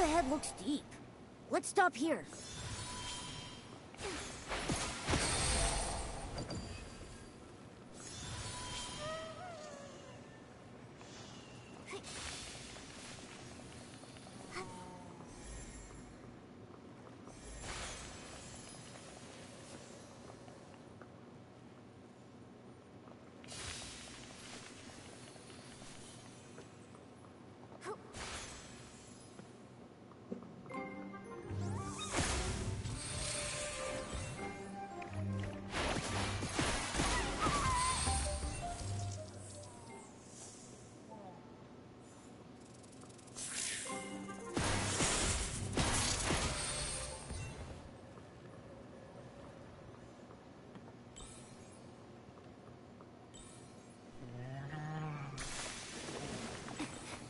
ahead looks deep. Let's stop here.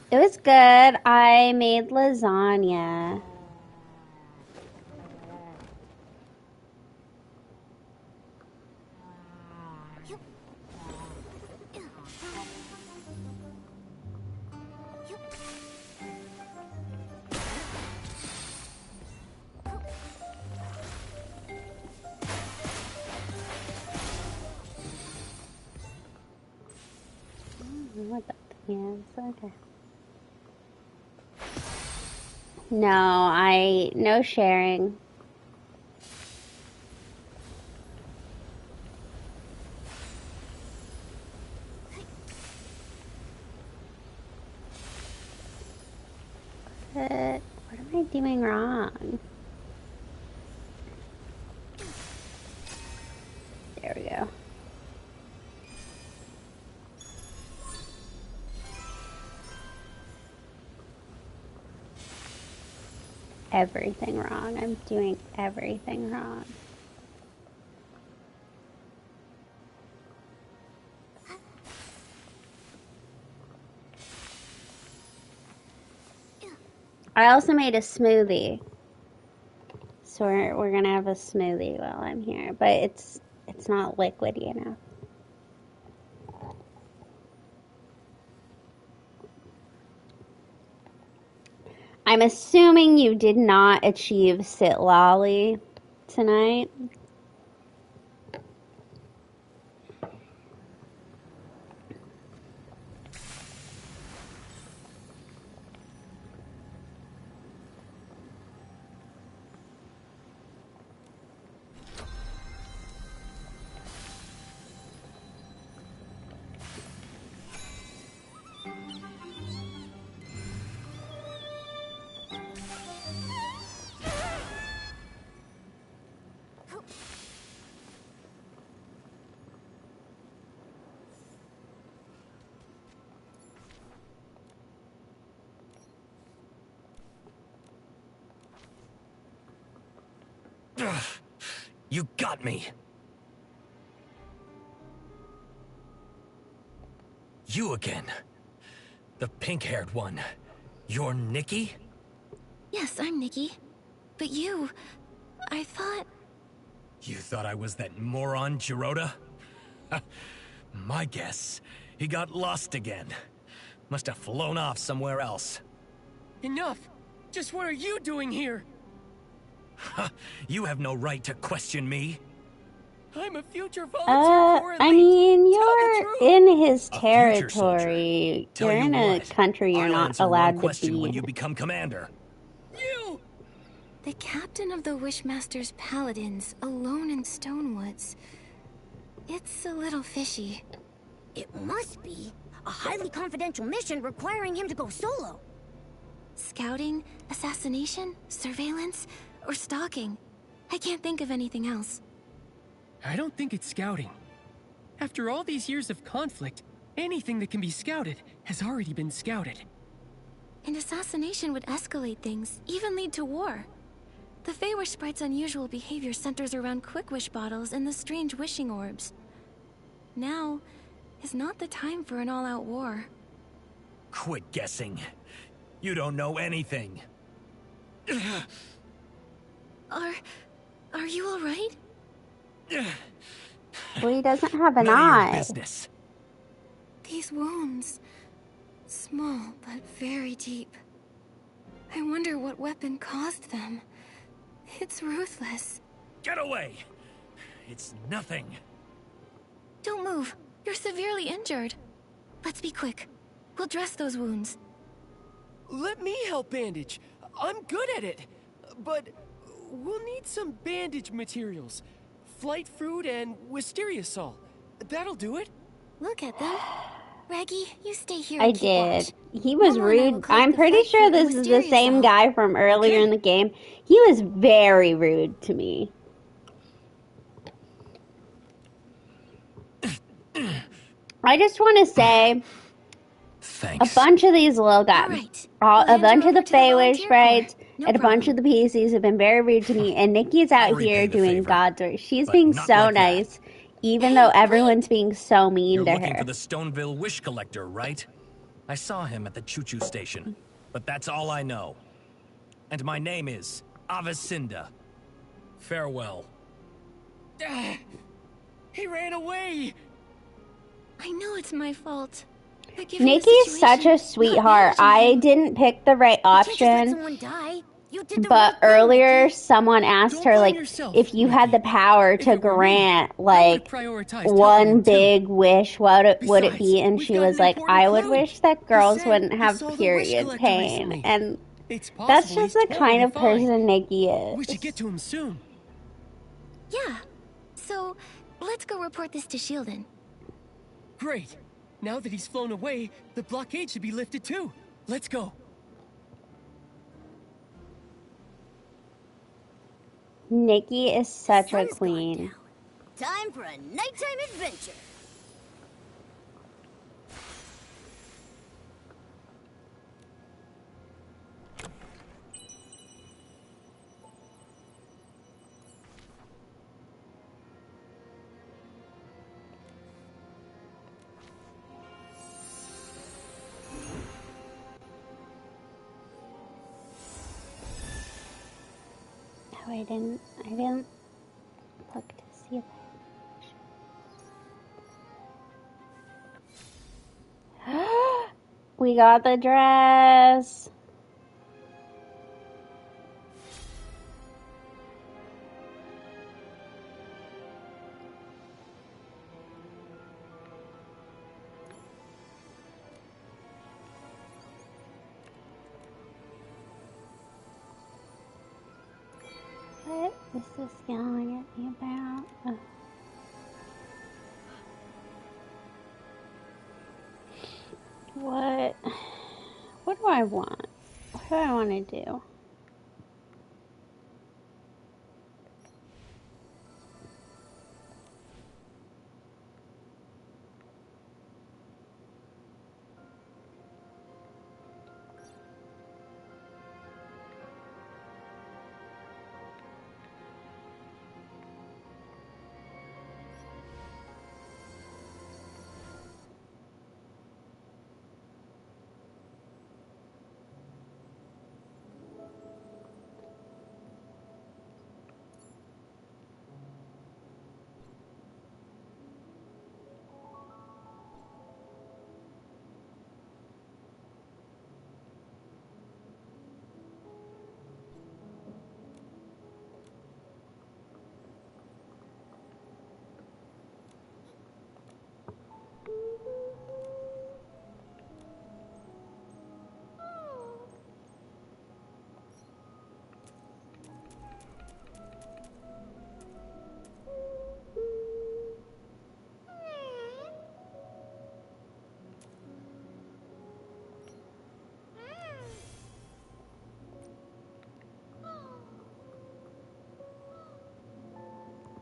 It was good. I made lasagna. What the? Yes, okay. No sharing. What am I doing wrong? There we go. Everything wrong. I'm doing everything wrong. I also made a smoothie. So we're gonna have a smoothie while I'm here, but it's not liquidy enough. I'm assuming you did not achieve Sitlali tonight. You got me! You again. The pink-haired one. You're Nikki? Yes, I'm Nikki. But you... I thought... You thought I was that moron, Jirota? My guess, he got lost again. Must have flown off somewhere else. Enough! Just what are you doing here? You have no right to question me. I'm a future volunteer for Elite. I mean, you're in his territory. Tell You're you in a what, country you're I'll not answer allowed one question to be. when you become commander. You! The captain of the Wishmaster's Paladins, alone in Stonewoods. It's a little fishy. It must be a highly confidential mission requiring him to go solo. Scouting, assassination, surveillance, or stalking. I can't think of anything else. I don't think it's scouting. After all these years of conflict, anything that can be scouted has already been scouted. And assassination would escalate things, even lead to war. The Feywish Sprite's unusual behavior centers around quick wish bottles and the strange wishing orbs. Now is not the time for an all-out war. Quit guessing. You don't know anything. Are you all right? Well, he doesn't have an None eye. of your business. These wounds, small but very deep. I wonder what weapon caused them. It's ruthless. Get away! It's nothing. Don't move. You're severely injured. Let's be quick. We'll dress those wounds. Let me help bandage. I'm good at it. But we'll need some bandage materials. Flight fruit and wisteria sol. That'll do it. Look at them. Raggy, you stay here I and keep did. watch. He was Momo and I will rude. collect I'm the pretty flight sure fruit and this is the wisteria same sol. guy from earlier in the game. He was very rude to me. I just want to say, Thanks. a bunch of these little guys, All right. a We'll hand bunch you of the over to the Feywish volunteer sprites, corps. No and a bunch of problem. the PCs have been very rude to me, and Nikki's I'll out here repay the doing favor, God's work. She's but being not so like that. nice, even Hey, though wait. everyone's being so mean You're to looking her. for the Stoneville Wish Collector, right? I saw him at the choo-choo station, but that's all I know. And my name is Avicinda. Farewell. He ran away. I know it's my fault. But given the Nikki's such situation, a not sweetheart. managing I him- didn't pick the right You can't just let option. someone die. You did the But right thing, earlier, Nikki. someone asked Don't her, blame like, yourself, if you had the Nikki. power If to it were me, grant, I like, would've prioritized helping one him, too. big wish, what would it Besides, be? And we've she got was an like, important I would clue. wish that He girls said wouldn't he have saw the wish period collector pain. recently. And It's that's possible just he's the kind totally of fine. person Nikki is. We should get to him soon. Yeah. So, let's go report this to Shieldon. Great. Now that he's flown away, the blockade should be lifted too. Let's go. Nikki is such a Sun's gone queen. down. Time for a nighttime adventure. Oh, I didn't look to see that. We got the dress. What is this yelling at me about? Oh. What do I want? What do I want to do?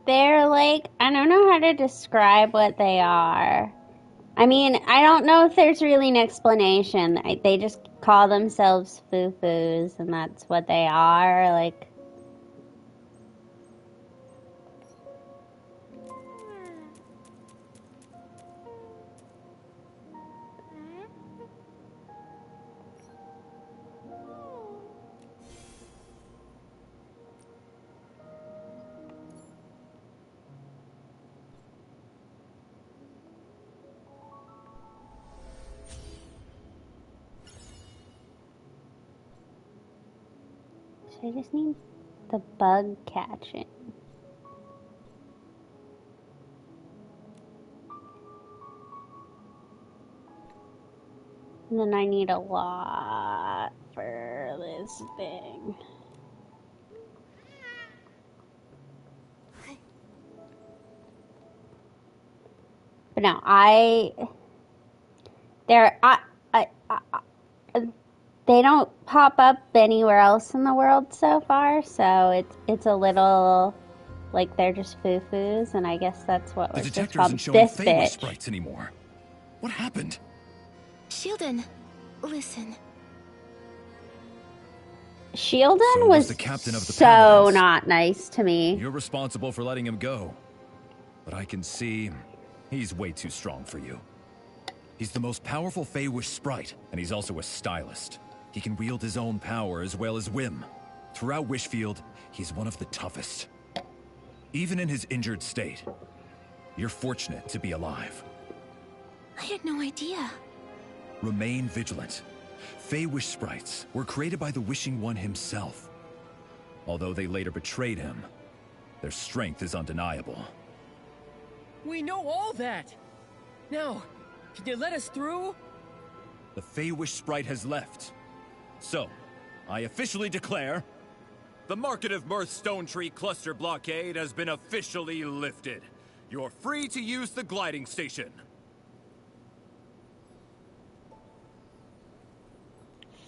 They're like, I don't know how to describe what they are. I mean, I don't know if there's really an explanation. They just call themselves foo-foos, and that's what they are. Like, So I just need the bug catching. And then I need a lot for this thing. But no, they don't pop up anywhere else in the world so far, so it's a little like they're just foo-foos, and I guess that's what The was just detector called isn't showing this Feywish bitch. sprites anymore. What happened? Shieldon, listen. Shieldon So was the captain of the so Paladins. not nice to me. You're responsible for letting him go. But I can see he's way too strong for you. He's the most powerful Feywish sprite, and he's also a stylist. He can wield his own power as well as whim. Throughout Wishfield, he's one of the toughest. Even in his injured state, you're fortunate to be alive. I had no idea. Remain vigilant. Feywish sprites were created by the Wishing One himself. Although they later betrayed him, their strength is undeniable. We know all that. Now, can you let us through? The Feywish sprite has left. So, I officially declare... The Market of Mirth Stone Tree Cluster blockade has been officially lifted. You're free to use the gliding station.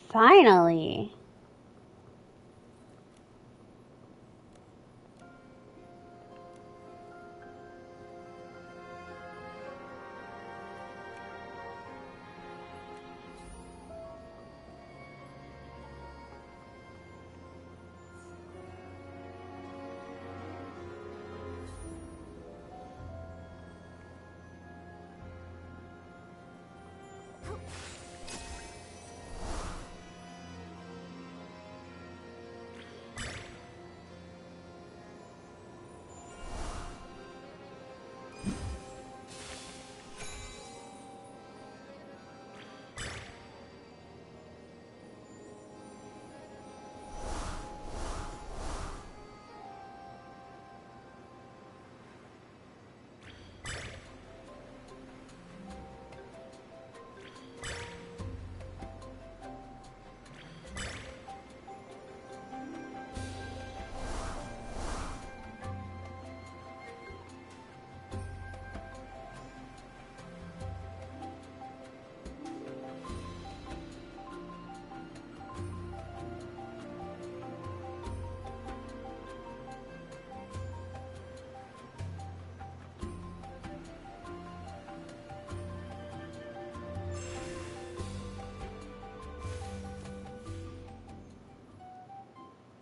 Finally.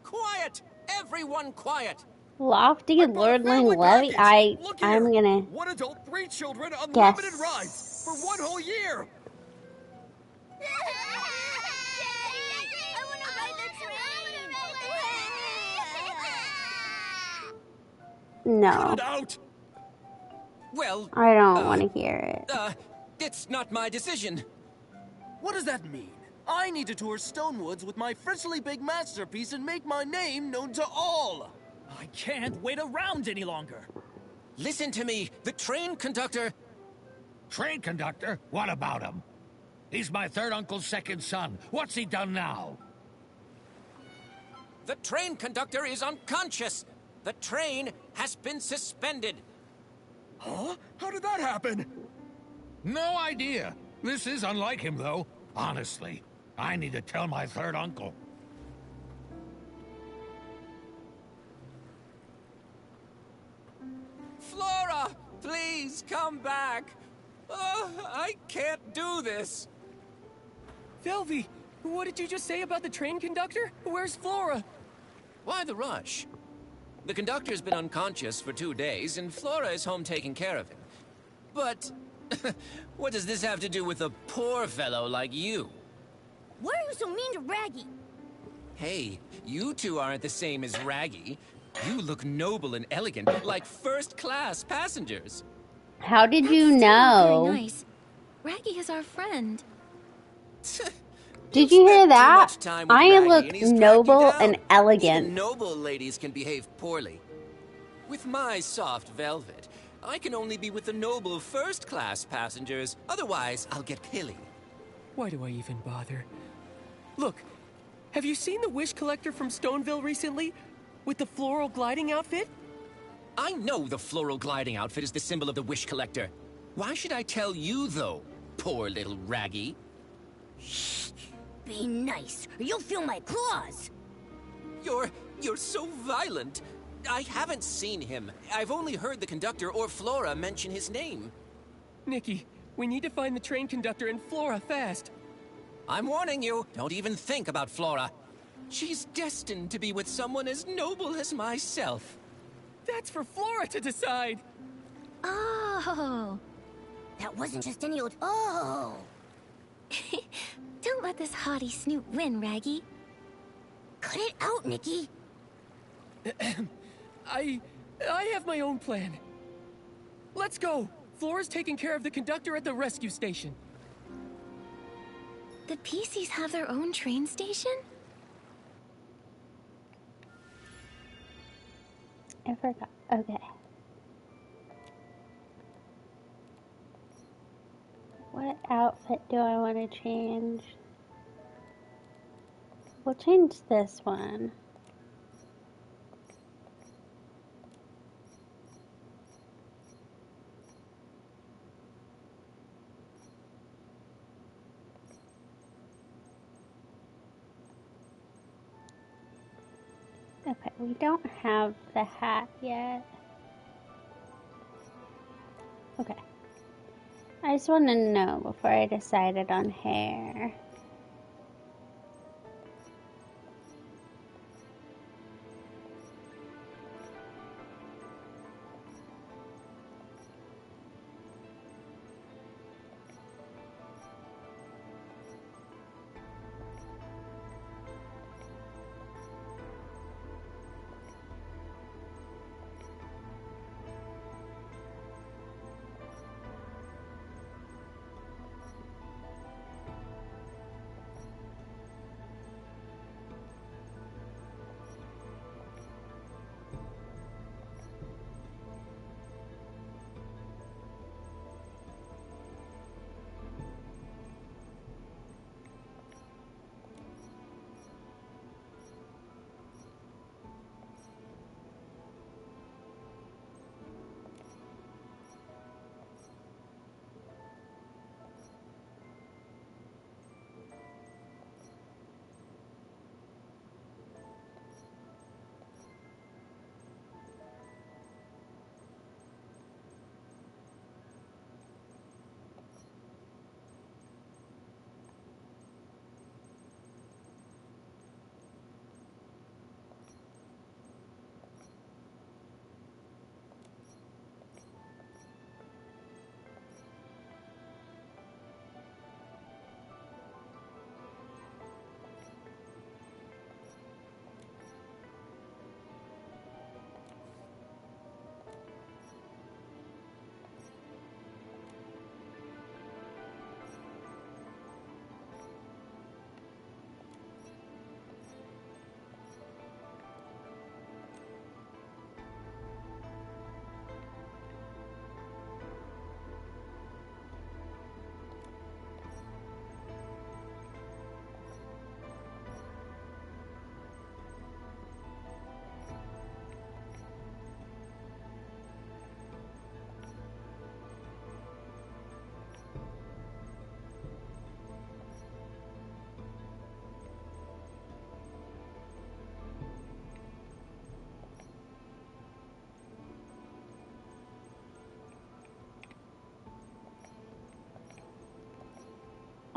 Quiet! Everyone quiet! Lofty I bought a Lordling family Levy. package. Look here. I'm gonna One adult, 3 children, guess. unlimited rides for 1 whole year. Cut No, it out! Well, I don't want to hear it. it's not my decision. What does that mean? I need to tour Stonewoods with my freshly big masterpiece and make my name known to all! I can't wait around any longer. Listen to me. The train conductor... Train conductor? What about him? He's my third uncle's second son. What's he done now? The train conductor is unconscious. The train has been suspended. Huh? How did that happen? No idea. This is unlike him, though. Honestly, I need to tell my third uncle. Flora, please come back. I can't do this. Velvy, what did you just say about the train conductor? Where's Flora? Why the rush? The conductor's been unconscious for 2 days, and Flora is home taking care of him. But what does this have to do with a poor fellow like you? Why are you so mean to Raggy? Hey, you two aren't the same as Raggy. You look noble and elegant, like first-class passengers. How did That's you still not know? very nice. Raggy is our friend. Did you hear Spent too that? much time with I Raggy, look and he's dragged you noble down. and elegant. Even noble ladies can behave poorly. With my soft velvet, I can only be with the noble first-class passengers. Otherwise, I'll get pilly. Why do I even bother? Look, have you seen the Wish Collector from Stoneville recently? With the floral gliding outfit? I know the floral gliding outfit is the symbol of the Wish Collector. Why should I tell you, though, poor little Raggy? Be nice, or you'll feel my claws. You're so violent. I haven't seen him. I've only heard the conductor or Flora mention his name. Nikki, we need to find the train conductor and Flora fast. I'm warning you, don't even think about Flora. She's destined to be with someone as noble as myself. That's for Flora to decide. Oh. That wasn't just any old... Oh! Don't let this haughty snoot win, Raggy. Cut it out, Nikki. I have my own plan. Let's go. Flora's taking care of the conductor at the rescue station. The PCs have their own train station? I forgot. Okay. What outfit do I want to change? We'll change this one. Okay, we don't have the hat yet. Okay. I just want to know before I decided on hair.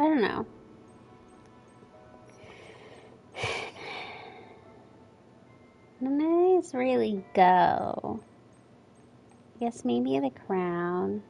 I don't know. None of these really go. I guess maybe the crown.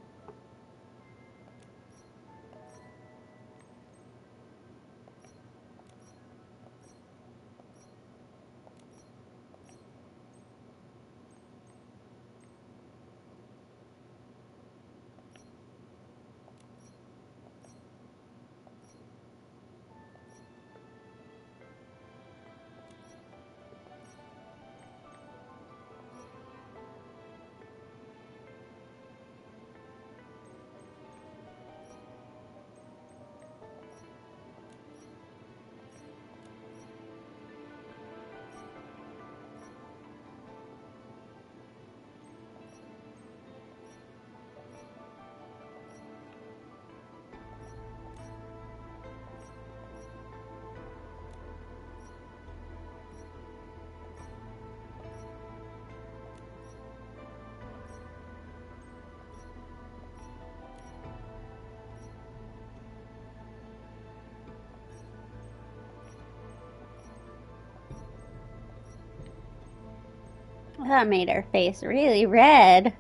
That made her face really red.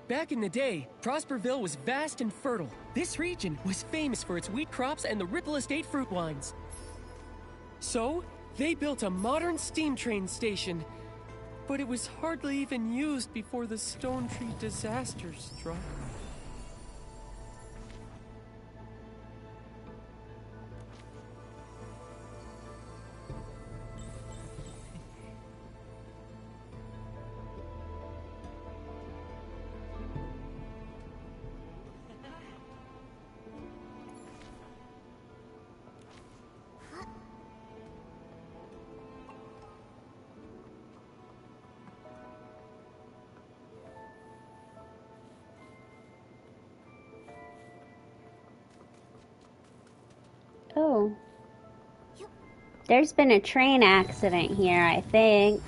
Back in the day, Prosperville was vast and fertile. This region was famous for its wheat crops and the Ripple Estate fruit wines. So, they built a modern steam train station. But it was hardly even used before the Stone Tree disaster struck. Oh. There's been a train accident here, I think.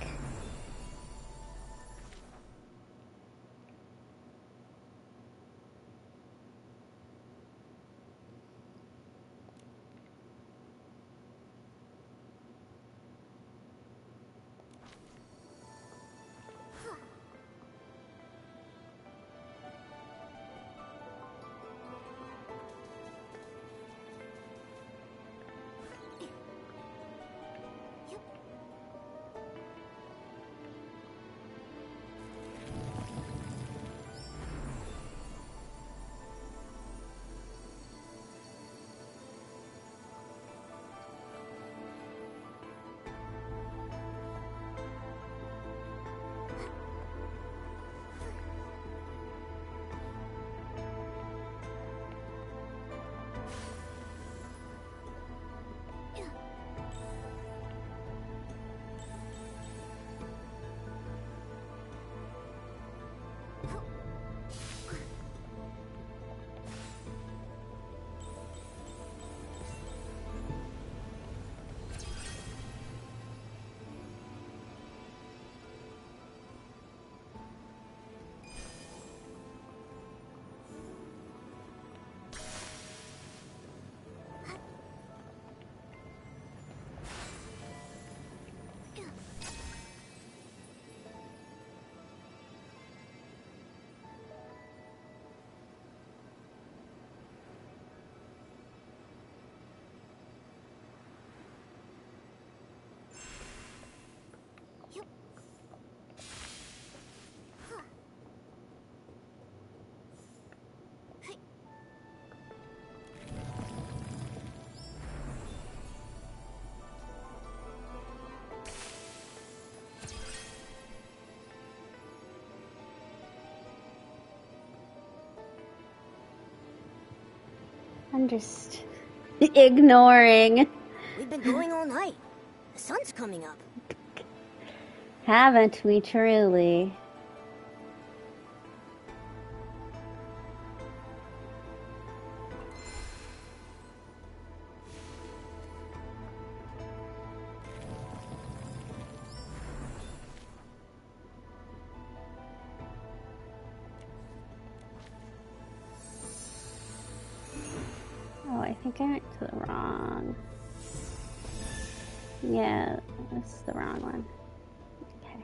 I'm just ignoring. We've been going all night. The sun's coming up. Haven't we truly? Oh, I think I went to the wrong. Yeah, that's the wrong one. Okay.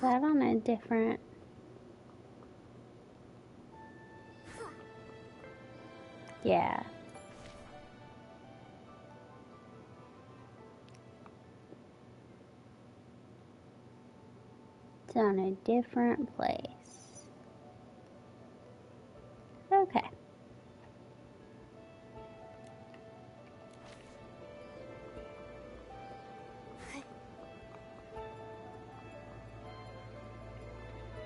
that on a different... Yeah. It's on a different place. Okay.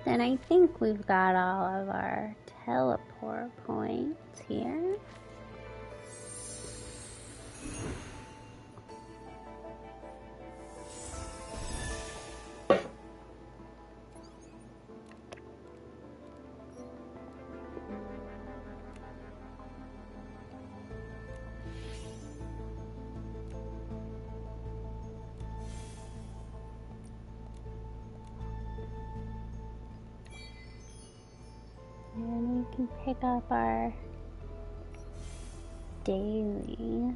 Then I think we've got all of our teleport points here. And we can pick up our dailies.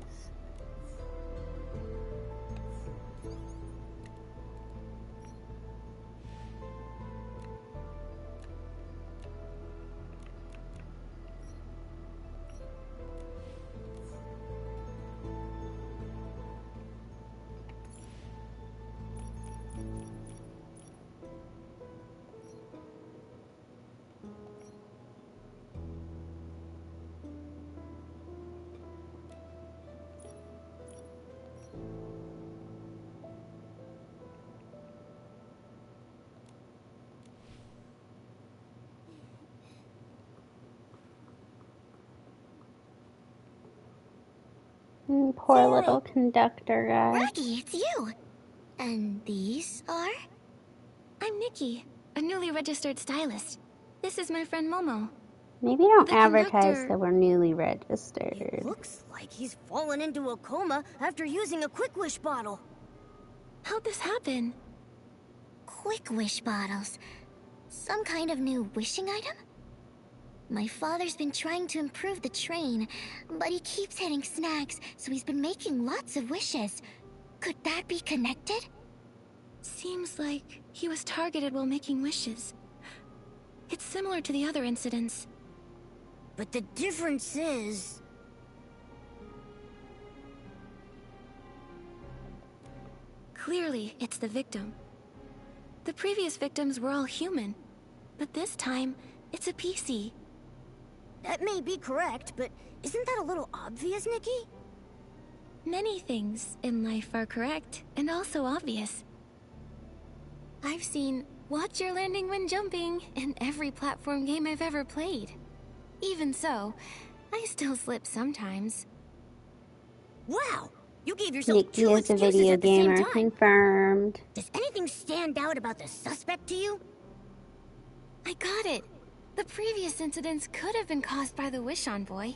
Poor little conductor guy. Raggy, it's you. And these are? I'm Nikki, a newly registered stylist. This is my friend Momo. Maybe don't The advertise conductor- that we're newly registered. Looks like he's fallen into a coma after using a Quick Wish bottle. How'd this happen? Quick Wish bottles. Some kind of new wishing item? My father's been trying to improve the train, but he keeps hitting snags, so he's been making lots of wishes. Could that be connected? Seems like he was targeted while making wishes. It's similar to the other incidents. But the difference is... Clearly, it's the victim. The previous victims were all human, but this time, it's a PC. That may be correct, but isn't that a little obvious, Nikki? Many things in life are correct and also obvious. I've seen "Watch your landing when jumping" in every platform game I've ever played. Even so, I still slip sometimes. Wow! You gave yourself Nikki two is a excuses video at the same gamer, time. confirmed. Does anything stand out about the suspect to you? I got it. The previous incidents could have been caused by the Wish Envoy,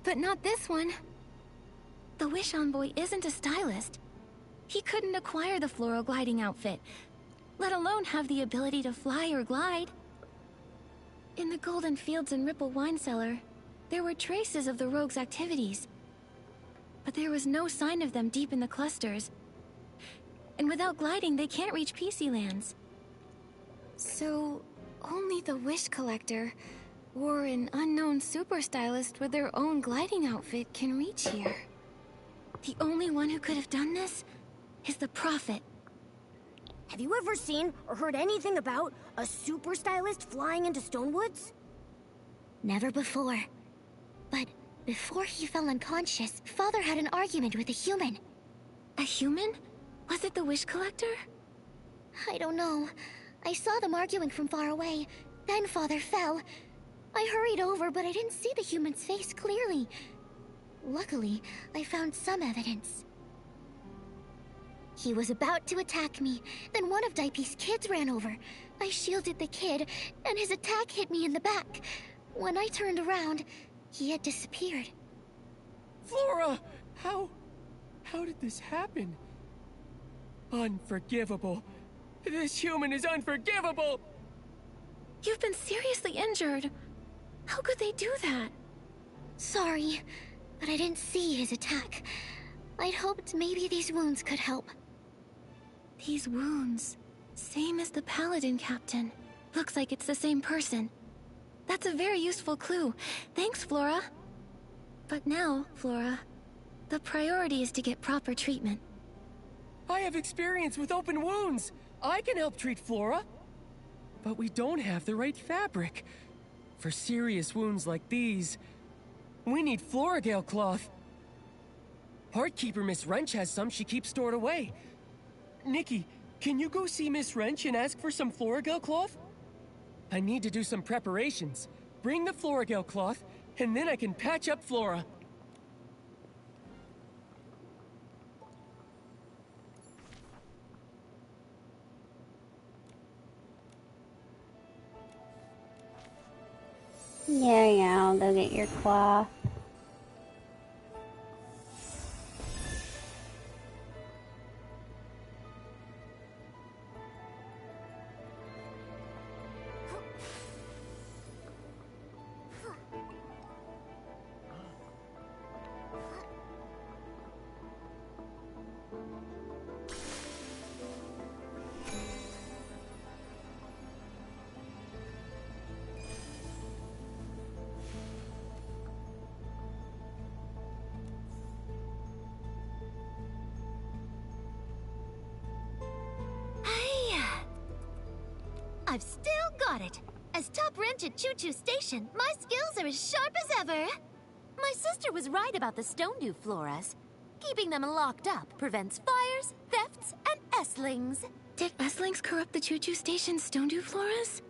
but not this one. The Wish Envoy isn't a stylist. He couldn't acquire the floral gliding outfit, let alone have the ability to fly or glide. In the Golden Fields and Ripple Wine Cellar, there were traces of the rogue's activities, but there was no sign of them deep in the clusters. And without gliding, they can't reach PC lands. So, only the Wish Collector, or an unknown super stylist with their own gliding outfit can reach here. The only one who could have done this is the Prophet. Have you ever seen or heard anything about a super stylist flying into Stonewoods? Never before. But before he fell unconscious, Father had an argument with a human. A human? Was it the Wish Collector? I don't know. I saw them arguing from far away. Then Father fell. I hurried over, but I didn't see the human's face clearly. Luckily, I found some evidence. He was about to attack me, then one of Daipi's kids ran over. I shielded the kid, and his attack hit me in the back. When I turned around, he had disappeared. Flora! How did this happen? Unforgivable. This human is unforgivable! You've been seriously injured. How could they do that? Sorry, but I didn't see his attack. I'd hoped maybe these wounds could help. These wounds... Same as the Paladin Captain. Looks like it's the same person. That's a very useful clue. Thanks, Flora. But now, Flora, the priority is to get proper treatment. I have experience with open wounds. I can help treat Flora. But we don't have the right fabric. For serious wounds like these, we need Floragale cloth. Heartkeeper Miss Wrench has some she keeps stored away. Nikki, can you go see Miss Wrench and ask for some Floragale cloth? I need to do some preparations. Bring the Floragale cloth, and then I can patch up Flora. Yeah, I'll go get your cloth. I've still got it. As top wrench at Choo Choo Station, my skills are as sharp as ever. My sister was right about the Stonedew floras. Keeping them locked up prevents fires, thefts, and estlings. Did estlings corrupt the Choo Choo Station's Stonedew floras?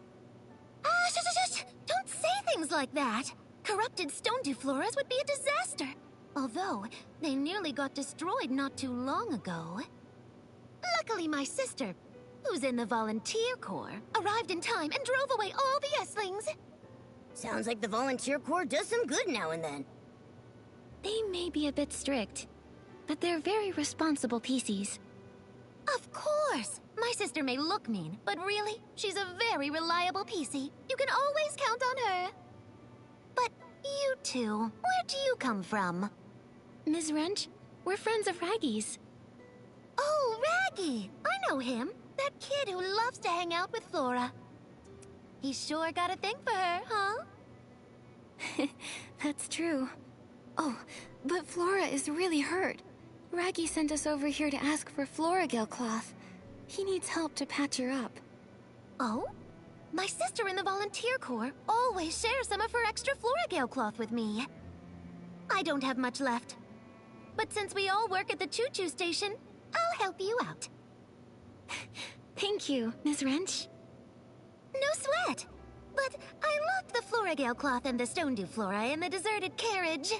Shush! Don't say things like that. Corrupted Stonedew floras would be a disaster. Although, they nearly got destroyed not too long ago. Luckily, my sister, who's in the Volunteer Corps, arrived in time and drove away all the estlings. Sounds like the Volunteer Corps does some good now and then. They may be a bit strict, but they're very responsible PCs. Of course! My sister may look mean, but really, she's a very reliable PC. You can always count on her. But you two, where do you come from? Ms. Wrench, we're friends of Raggy's. Oh, Raggy! I know him. That kid who loves to hang out with Flora. He's sure got a thing for her, huh? That's true. Oh, but Flora is really hurt. Raggy sent us over here to ask for Floragale cloth. He needs help to patch her up. Oh? My sister in the Volunteer Corps always shares some of her extra Floragale cloth with me. I don't have much left. But since we all work at the Choo Choo Station, I'll help you out. Thank you, Ms. Wrench. No sweat. But I locked the Floragale cloth and the Stonedew flora in the deserted carriage.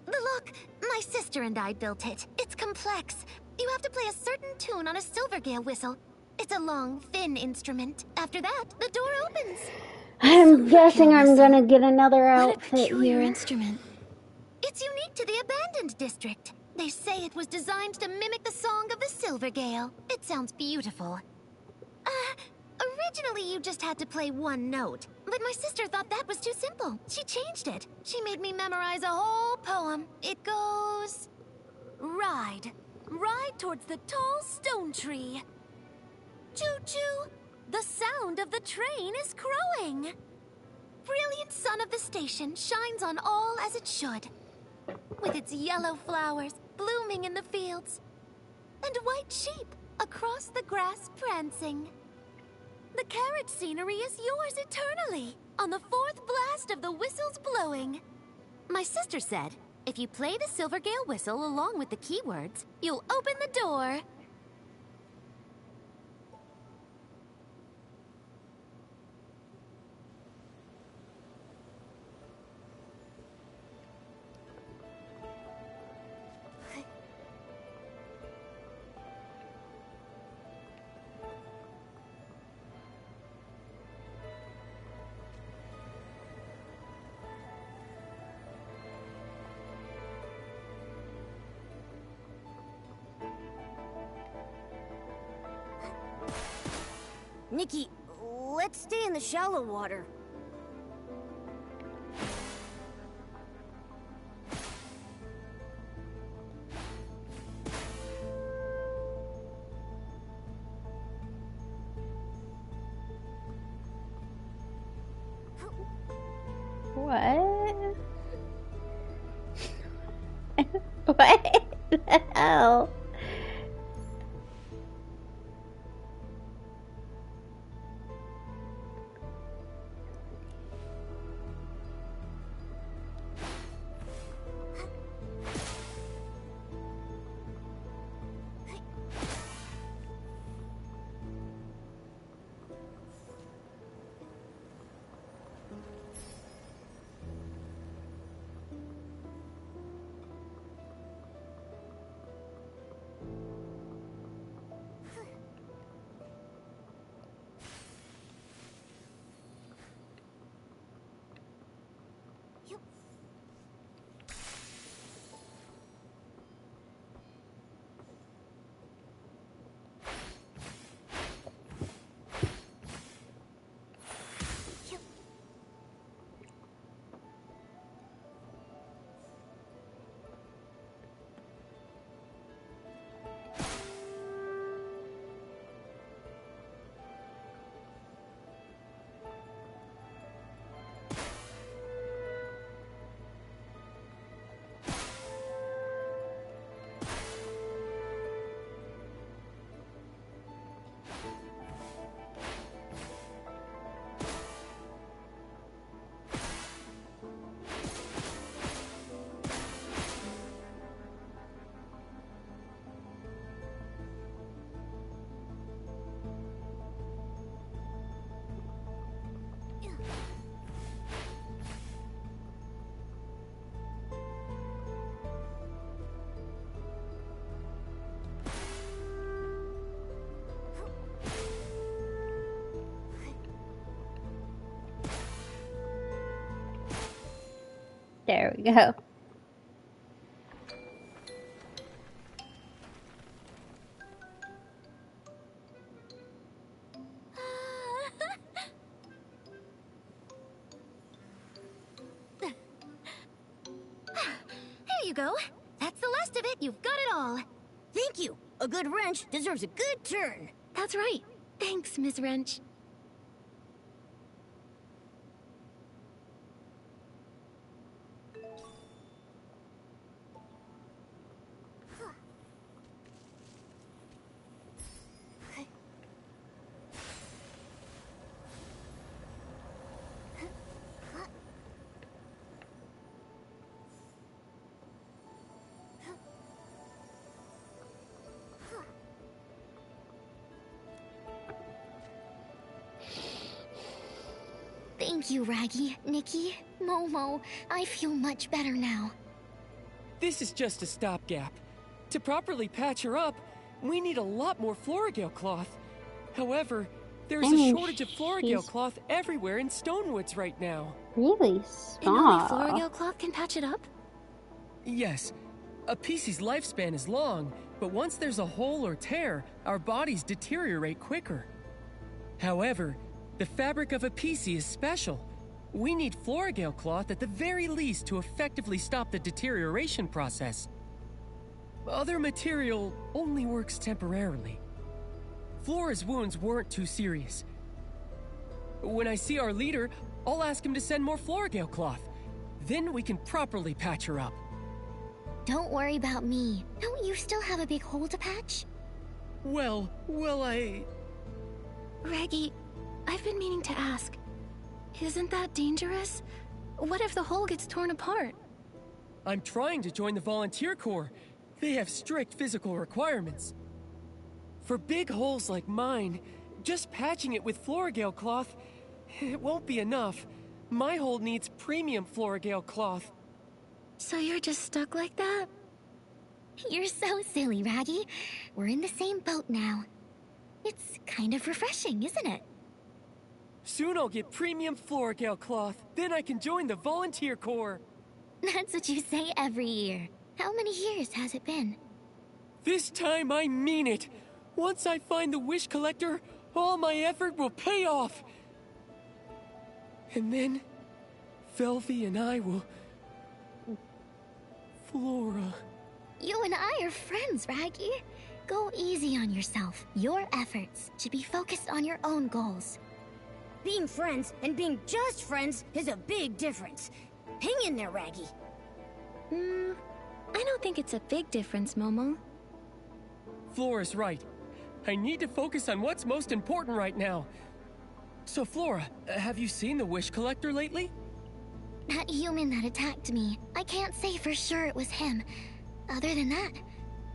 The lock, my sister and I built it. It's complex. You have to play a certain tune on a Silvergale whistle. It's a long, thin instrument. After that, the door opens. I'm guessing I'm gonna get another What a outfit peculiar here. instrument. It's unique to the Abandoned District. They say it was designed to mimic the song of the Silvergale. It sounds beautiful. Originally you just had to play one note, but my sister thought that was too simple. She changed it. She made me memorize a whole poem. It goes... Ride. Ride towards the tall stone tree. Choo-choo! The sound of the train is crowing. Brilliant sun of the station shines on all as it should. With its yellow flowers blooming in the fields, and white sheep across the grass prancing. The carriage scenery is yours eternally, on the fourth blast of the whistles blowing. My sister said, if you play the Silvergale whistle along with the keywords, you'll open the door. Nikki, let's stay in the shallow water. What the hell? There we go. Here you go. That's the last of it. You've got it all. Thank you. A good wrench deserves a good turn. That's right. Thanks, Ms. Wrench. Thank you, Raggy, Nikki, Momo. I feel much better now. This is just a stopgap. To properly patch her up, we need a lot more Florigale cloth. However, there's a shortage of Florigale cloth everywhere in Stonewoods right now. Really And only small. Florigale cloth can patch it up? Yes, a PC's lifespan is long, but once there's a hole or tear, our bodies deteriorate quicker. However, the fabric of a PC is special. We need Florigale cloth at the very least to effectively stop the deterioration process. Other material only works temporarily. Flora's wounds weren't too serious. When I see our leader, I'll ask him to send more Florigale cloth. Then we can properly patch her up. Don't worry about me. Don't you still have a big hole to patch? Well, Raggy, I've been meaning to ask. Isn't that dangerous? What if the hole gets torn apart? I'm trying to join the Volunteer Corps. They have strict physical requirements. For big holes like mine, just patching it with Florigale cloth, it won't be enough. My hole needs premium Florigale cloth. So you're just stuck like that? You're so silly, Raggy. We're in the same boat now. It's kind of refreshing, isn't it? Soon I'll get premium Florigale cloth. Then I can join the Volunteer Corps. That's what you say every year. How many years has it been? This time I mean it. Once I find the Wish Collector, all my effort will pay off. And then, Velvy and I will... Flora... You and I are friends, Raggy. Go easy on yourself. Your efforts should be focused on your own goals. Being friends and being just friends is a big difference. Hang in there, Raggy. I don't think it's a big difference, Momo. Flora's right. I need to focus on what's most important right now. So, Flora, have you seen the Wish Collector lately? That human that attacked me, I can't say for sure it was him. Other than that,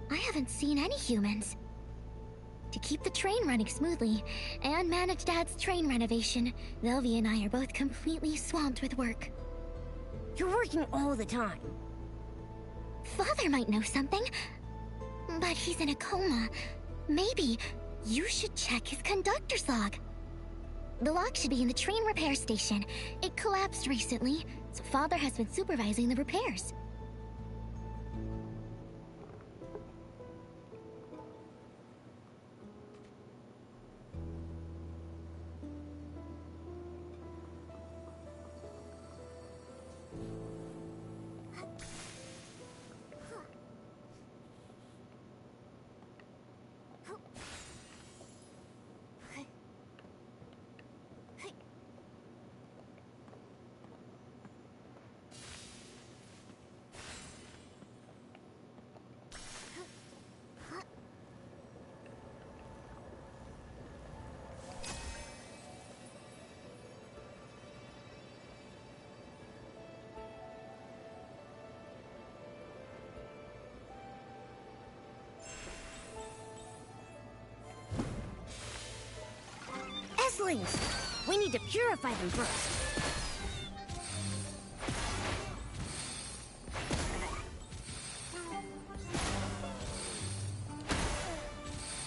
I haven't seen any humans. To keep the train running smoothly and manage Dad's train renovation, Velvy and I are both completely swamped with work. You're working all the time. Father might know something, but he's in a coma. Maybe you should check his conductor's log. The log should be in the train repair station. It collapsed recently, so Father has been supervising the repairs. Eslings! We need to purify them first.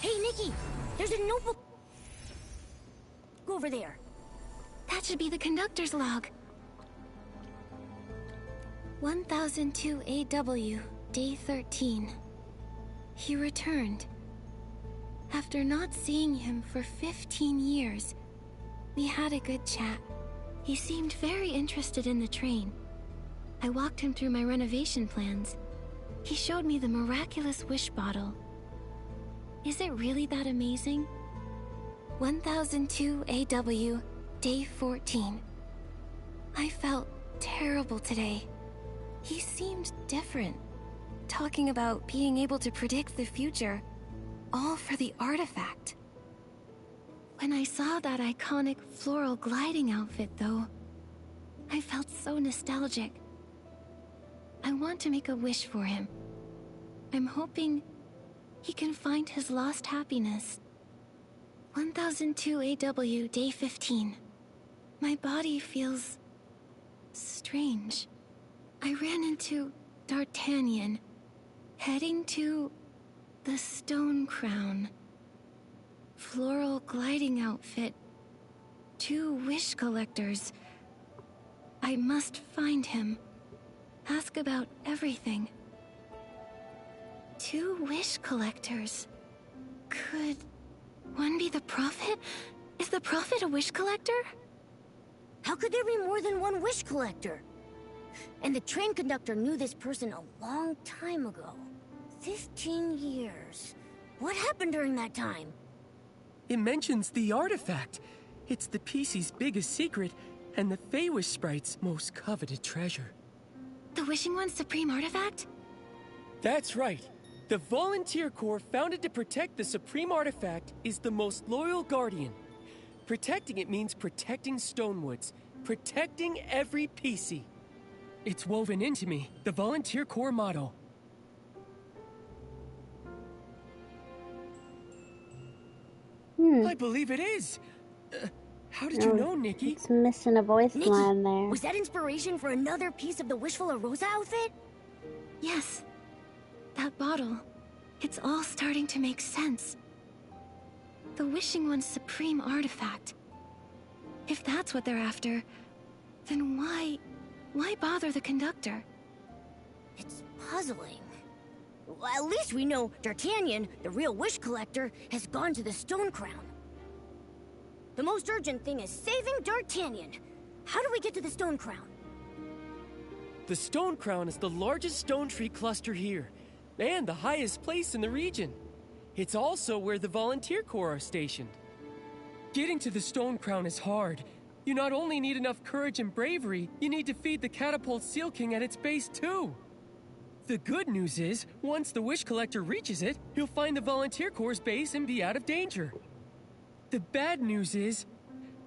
Hey, Nikki! There's a notebook over there. That should be the conductor's log. 1002 AW, day 13. He returned. After not seeing him for 15 years, we had a good chat. He seemed very interested in the train. I walked him through my renovation plans. He showed me the miraculous wish bottle. Is it really that amazing? 1002 AW, day 14. I felt terrible today. He seemed different, talking about being able to predict the future. All for the artifact. When I saw that iconic floral gliding outfit, though, I felt so nostalgic. I want to make a wish for him. I'm hoping he can find his lost happiness. 1002 AW, day 15. My body feels strange. I ran into D'Artagnan, heading to the Stone Crown. Floral gliding outfit. 2 wish collectors. I must find him. Ask about everything. 2 wish collectors. Could one be the Prophet? Is the Prophet a wish collector? How could there be more than one wish collector? And the train conductor knew this person a long time ago. 15 years. What happened during that time? It mentions the artifact. It's the PC's biggest secret, and the Feywish Sprite's most coveted treasure. The Wishing One's supreme artifact? That's right. The Volunteer Corps, founded to protect the supreme artifact, is the most loyal guardian. Protecting it means protecting Stonewoods, protecting every PC. It's woven into me, the Volunteer Corps motto. I believe it is. How did you know, Nikki? It's missing a voice Nikki, line there. was that inspiration for another piece of the Wishful of Rosa outfit? Yes. That bottle. It's all starting to make sense. The Wishing One's supreme artifact. If that's what they're after, then why bother the conductor? It's puzzling. Well, at least we know D'Artagnan, the real wish collector, has gone to the Stone Crown. The most urgent thing is saving D'Artagnan. How do we get to the Stone Crown? The Stone Crown is the largest stone tree cluster here, and the highest place in the region. It's also where the Volunteer Corps are stationed. Getting to the Stone Crown is hard. You not only need enough courage and bravery, you need to feed the Catapult Seal King at its base too. The good news is, once the Wish Collector reaches it, he'll find the Volunteer Corps' base and be out of danger. The bad news is,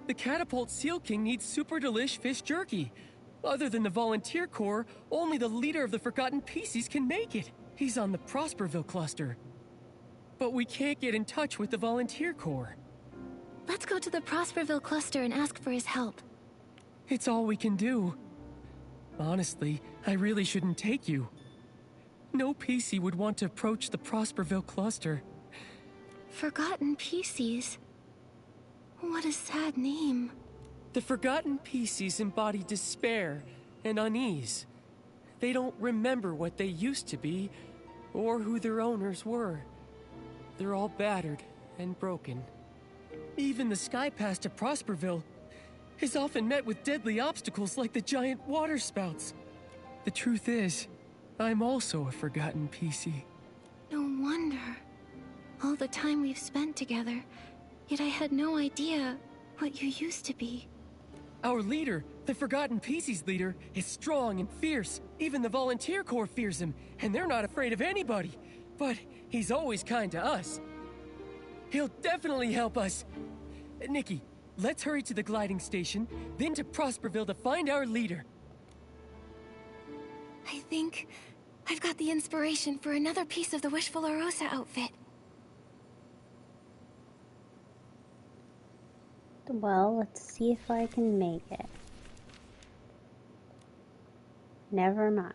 the Catapult Seal King needs super delish fish jerky. Other than the Volunteer Corps, only the leader of the Forgotten Pieces can make it. He's on the Prosperville cluster. But we can't get in touch with the Volunteer Corps. Let's go to the Prosperville cluster and ask for his help. It's all we can do. Honestly, I really shouldn't take you. No PC would want to approach the Prosperville cluster. Forgotten Pieces? What a sad name. The Forgotten Pieces embody despair and unease. They don't remember what they used to be, or who their owners were. They're all battered and broken. Even the sky pass to Prosperville is often met with deadly obstacles like the giant water spouts. The truth is, I'm also a Forgotten PC. No wonder. All the time we've spent together, yet I had no idea what you used to be. Our leader, the Forgotten Pieces leader, is strong and fierce. Even the Volunteer Corps fears him, and they're not afraid of anybody. But he's always kind to us. He'll definitely help us. Nikki, let's hurry to the gliding station, then to Prosperville to find our leader. I think I've got the inspiration for another piece of the Wishful Rosa outfit. Well, let's see if I can make it. Never mind.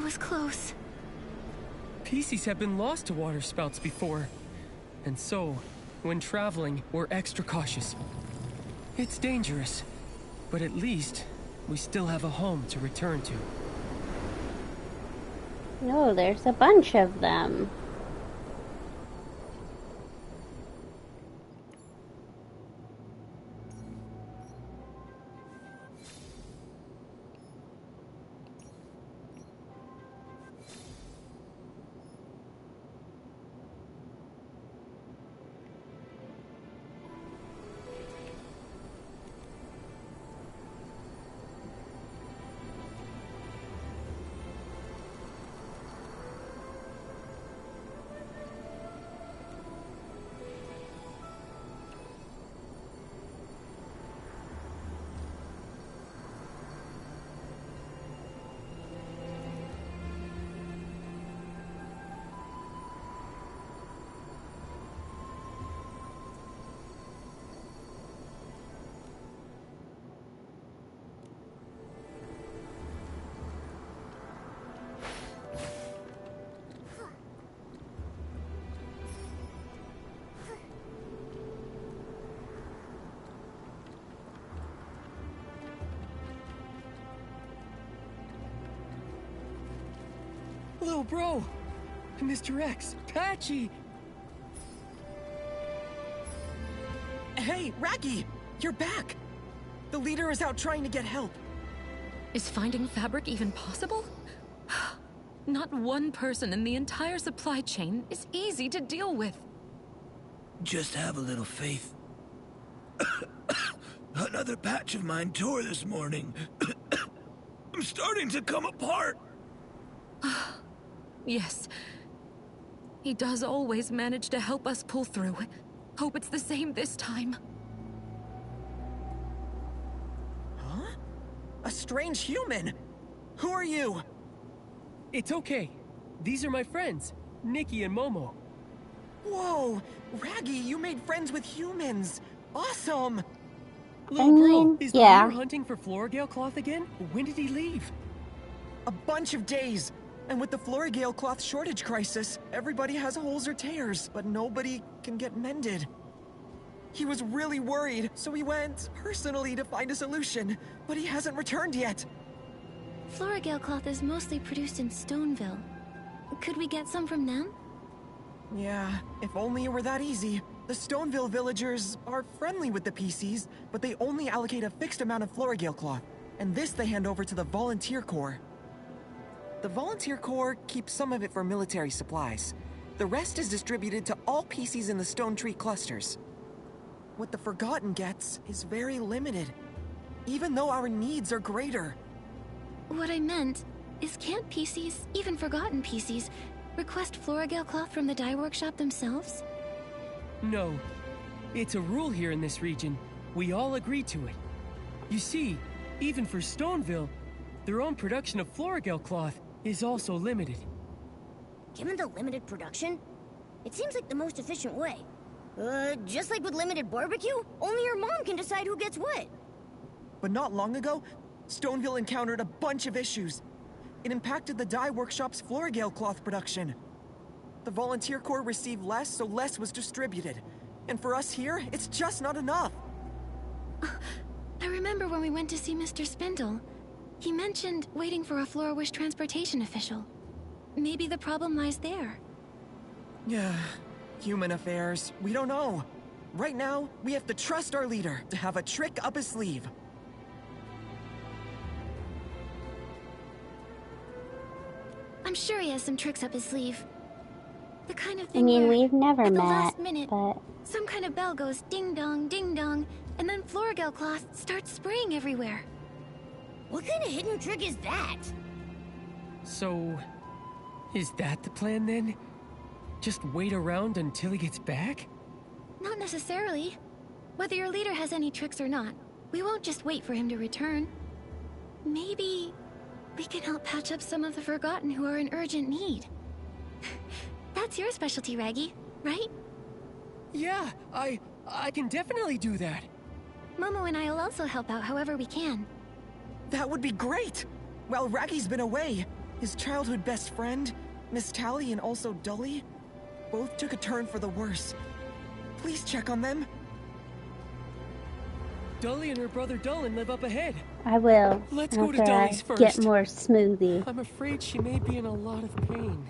That was close. Pieces have been lost to water spouts before. And so, when traveling, we're extra cautious. It's dangerous, but at least we still have a home to return to. No, there's a bunch of them. Little bro! Mr. X, Patchy! Hey, Raggy! You're back! The leader is out trying to get help. Is finding fabric even possible? Not one person in the entire supply chain is easy to deal with. Just have a little faith. Another patch of mine tore this morning. I'm starting to come apart. Yes. He does always manage to help us pull through. Hope it's the same this time. Huh? A strange human? Who are you? It's okay. These are my friends, Nikki and Momo. Whoa! Raggy, you made friends with humans! Awesome! Little bro, is the yeah. leader hunting for Florigale cloth again? When did he leave? A bunch of days! And with the Florigale cloth shortage crisis, everybody has holes or tears, but nobody can get mended. He was really worried, so he went personally to find a solution, but he hasn't returned yet. Florigale cloth is mostly produced in Stoneville. Could we get some from them? Yeah, if only it were that easy. The Stoneville villagers are friendly with the PCs, but they only allocate a fixed amount of Florigale cloth, and this they hand over to the Volunteer Corps. The Volunteer Corps keeps some of it for military supplies. The rest is distributed to all PCs in the Stone Tree clusters. What the Forgotten gets is very limited, even though our needs are greater. What I meant is can't PCs, even Forgotten PCs, request Florigale cloth from the dye workshop themselves? No. It's a rule here in this region. We all agree to it. You see, even for Stoneville, their own production of Florigale cloth is also limited. Given the limited production, it seems like the most efficient way. Just like with limited barbecue, only your mom can decide who gets what. But not long ago, Stoneville encountered a bunch of issues. It impacted the dye workshop's Florigale cloth production. The Volunteer Corps received less, so less was distributed. And for us here, it's just not enough. I remember when we went to see Mr. Spindle. He mentioned waiting for a Flora-Wish transportation official. Maybe the problem lies there. Yeah, human affairs. We don't know. Right now, we have to trust our leader to have a trick up his sleeve. I'm sure he has some tricks up his sleeve. The kind of thing I mean, where, we've never at the met, last minute, but some kind of bell goes ding dong, and then Florigale cloth starts spraying everywhere. What kind of hidden trick is that? So, is that the plan then? Just wait around until he gets back? Not necessarily. Whether your leader has any tricks or not, we won't just wait for him to return. Maybe we can help patch up some of the Forgotten who are in urgent need. That's your specialty, Raggy, right? Yeah, I can definitely do that. Momo and I will also help out however we can. That would be great! While Raggy's been away, his childhood best friend, Miss Tally and also Dully, both took a turn for the worse. Please check on them. Dully and her brother Dullen live up ahead. I will. Let's go to after Dully's I first. Get more smoothie. I'm afraid she may be in a lot of pain.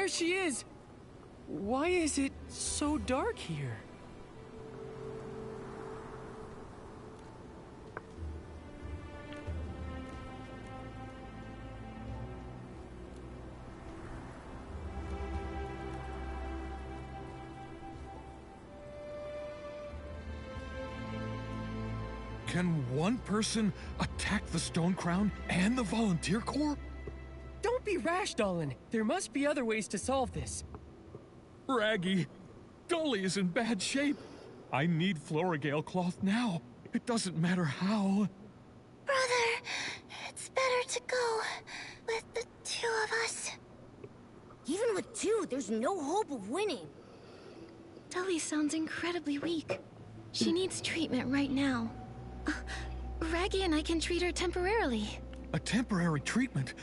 There she is! Why is it so dark here? Can one person attack the Stone Crown and the Volunteer Corps? Don't be rash, Dolan. There must be other ways to solve this. Raggy, Dolly is in bad shape. I need Florigale cloth now. It doesn't matter how. Brother, it's better to go with the two of us. Even with two, there's no hope of winning. Dully sounds incredibly weak. She needs treatment right now. Raggy and I can treat her temporarily. A temporary treatment?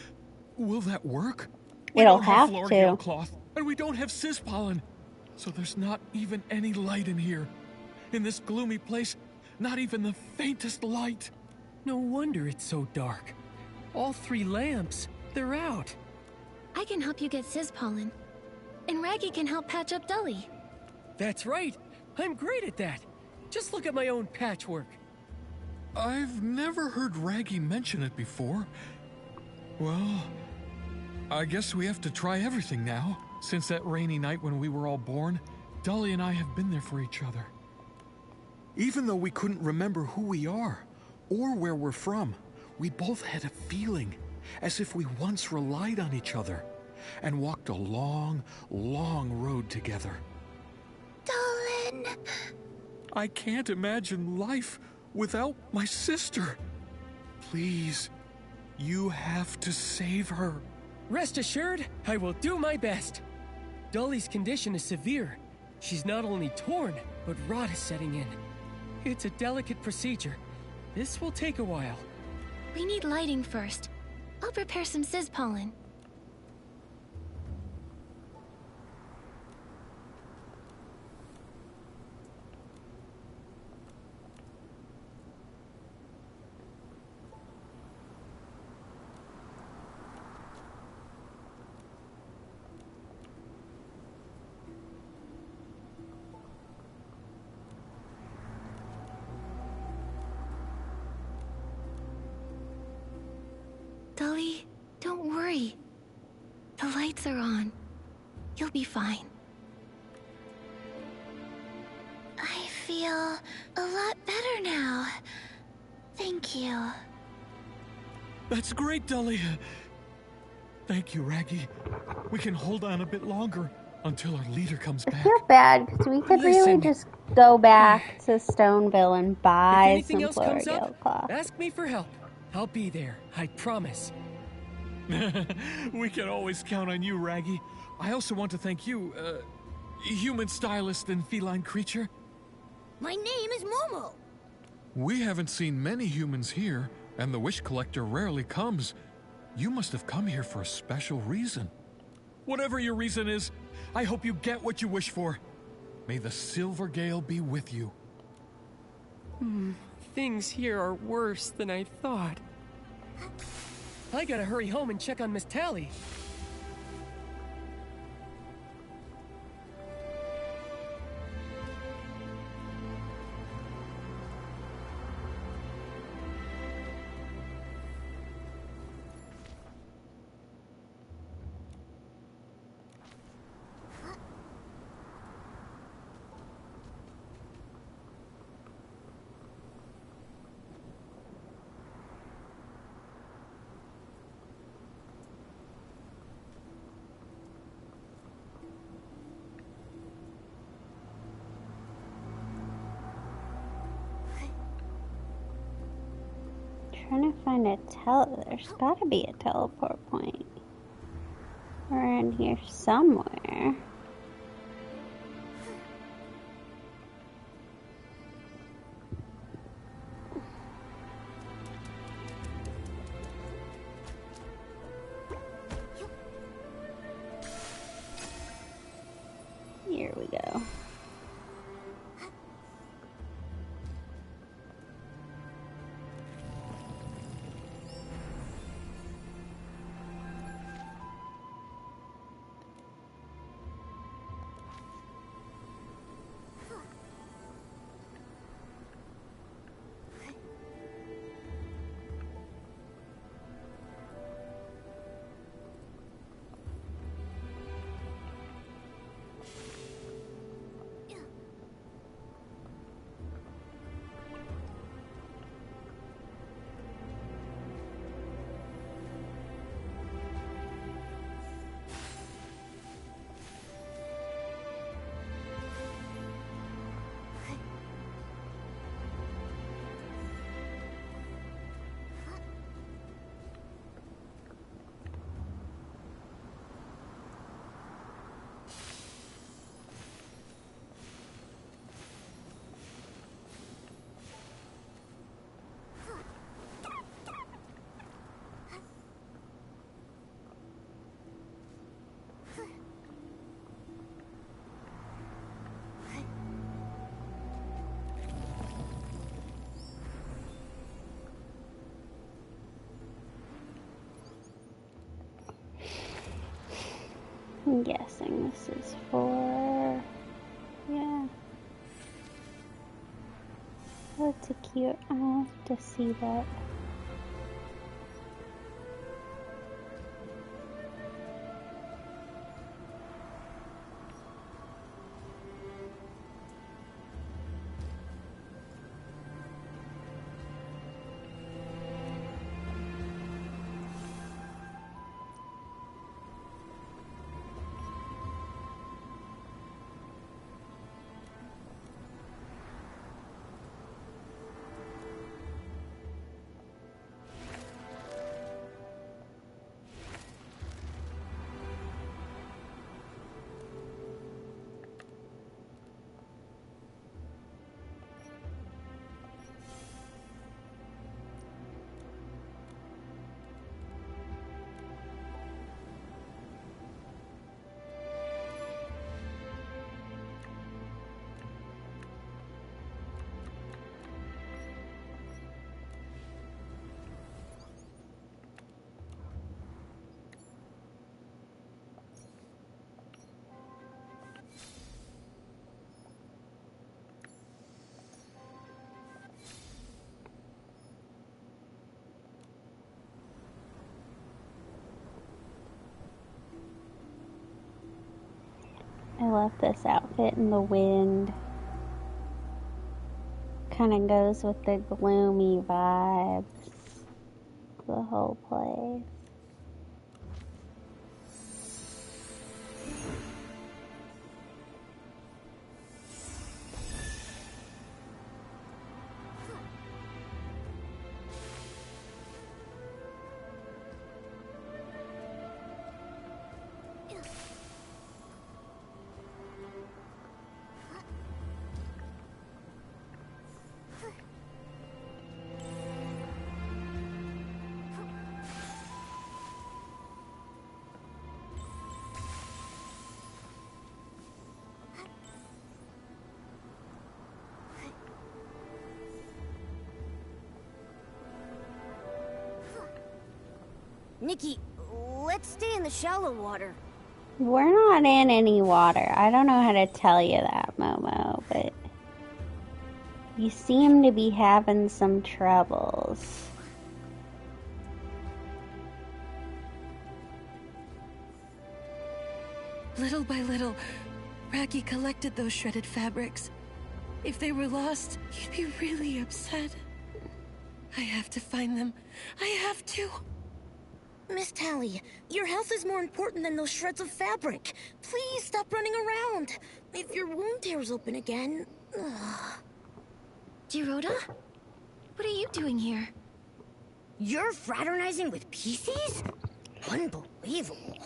Will that work? It'll we don't have Florigale to. cloth, and we don't have Cispollen. So there's not even any light in here. In this gloomy place, not even the faintest light. No wonder it's so dark. All 3 lamps, they're out. I can help you get Cispollen. And Raggy can help patch up Dully. That's right. I'm great at that. Just look at my own patchwork. I've never heard Raggy mention it before. Well, I guess we have to try everything now. Since that rainy night when we were all born, Dully and I have been there for each other. Even though we couldn't remember who we are, or where we're from, we both had a feeling, as if we once relied on each other, and walked a long, long road together. Dolan! I can't imagine life without my sister. Please, you have to save her. Rest assured, I will do my best. Dully's condition is severe. She's not only torn, but rot is setting in. It's a delicate procedure. This will take a while. We need lighting first. I'll prepare some Cispollen. Dully, don't worry. The lights are on. You'll be fine. I feel a lot better now. Thank you. That's great, Dully. Thank you, Raggy. We can hold on a bit longer until our leader comes I back. feel bad because we could really just go back to Stoneville and If buy anything some else comes Florigale up, cloth. ask me for help. I'll be there, I promise. We can always count on you, Raggy. I also want to thank you, human stylist and feline creature. My name is Momo. We haven't seen many humans here, and the Wish Collector rarely comes. You must have come here for a special reason. Whatever your reason is, I hope you get what you wish for. May the Silver Gale be with you. Things here are worse than I thought. I gotta hurry home and check on Miss Tally. Trying to find there's gotta be a teleport point. We're in here somewhere. Here we go. I'm guessing this is for... yeah. That's a cute... I'll have to see that. I love this outfit in the wind. Kind of goes with the gloomy vibes. The whole place. Nikki, let's stay in the shallow water. We're not in any water. I don't know how to tell you that, Momo, but you seem to be having some troubles. Little by little, Raggy collected those shredded fabrics. If they were lost, he'd be really upset. I have to find them. I have to. Miss Tally, your health is more important than those shreds of fabric. Please stop running around. If your wound tears open again... Giroda? What are you doing here? You're fraternizing with PCs? Unbelievable.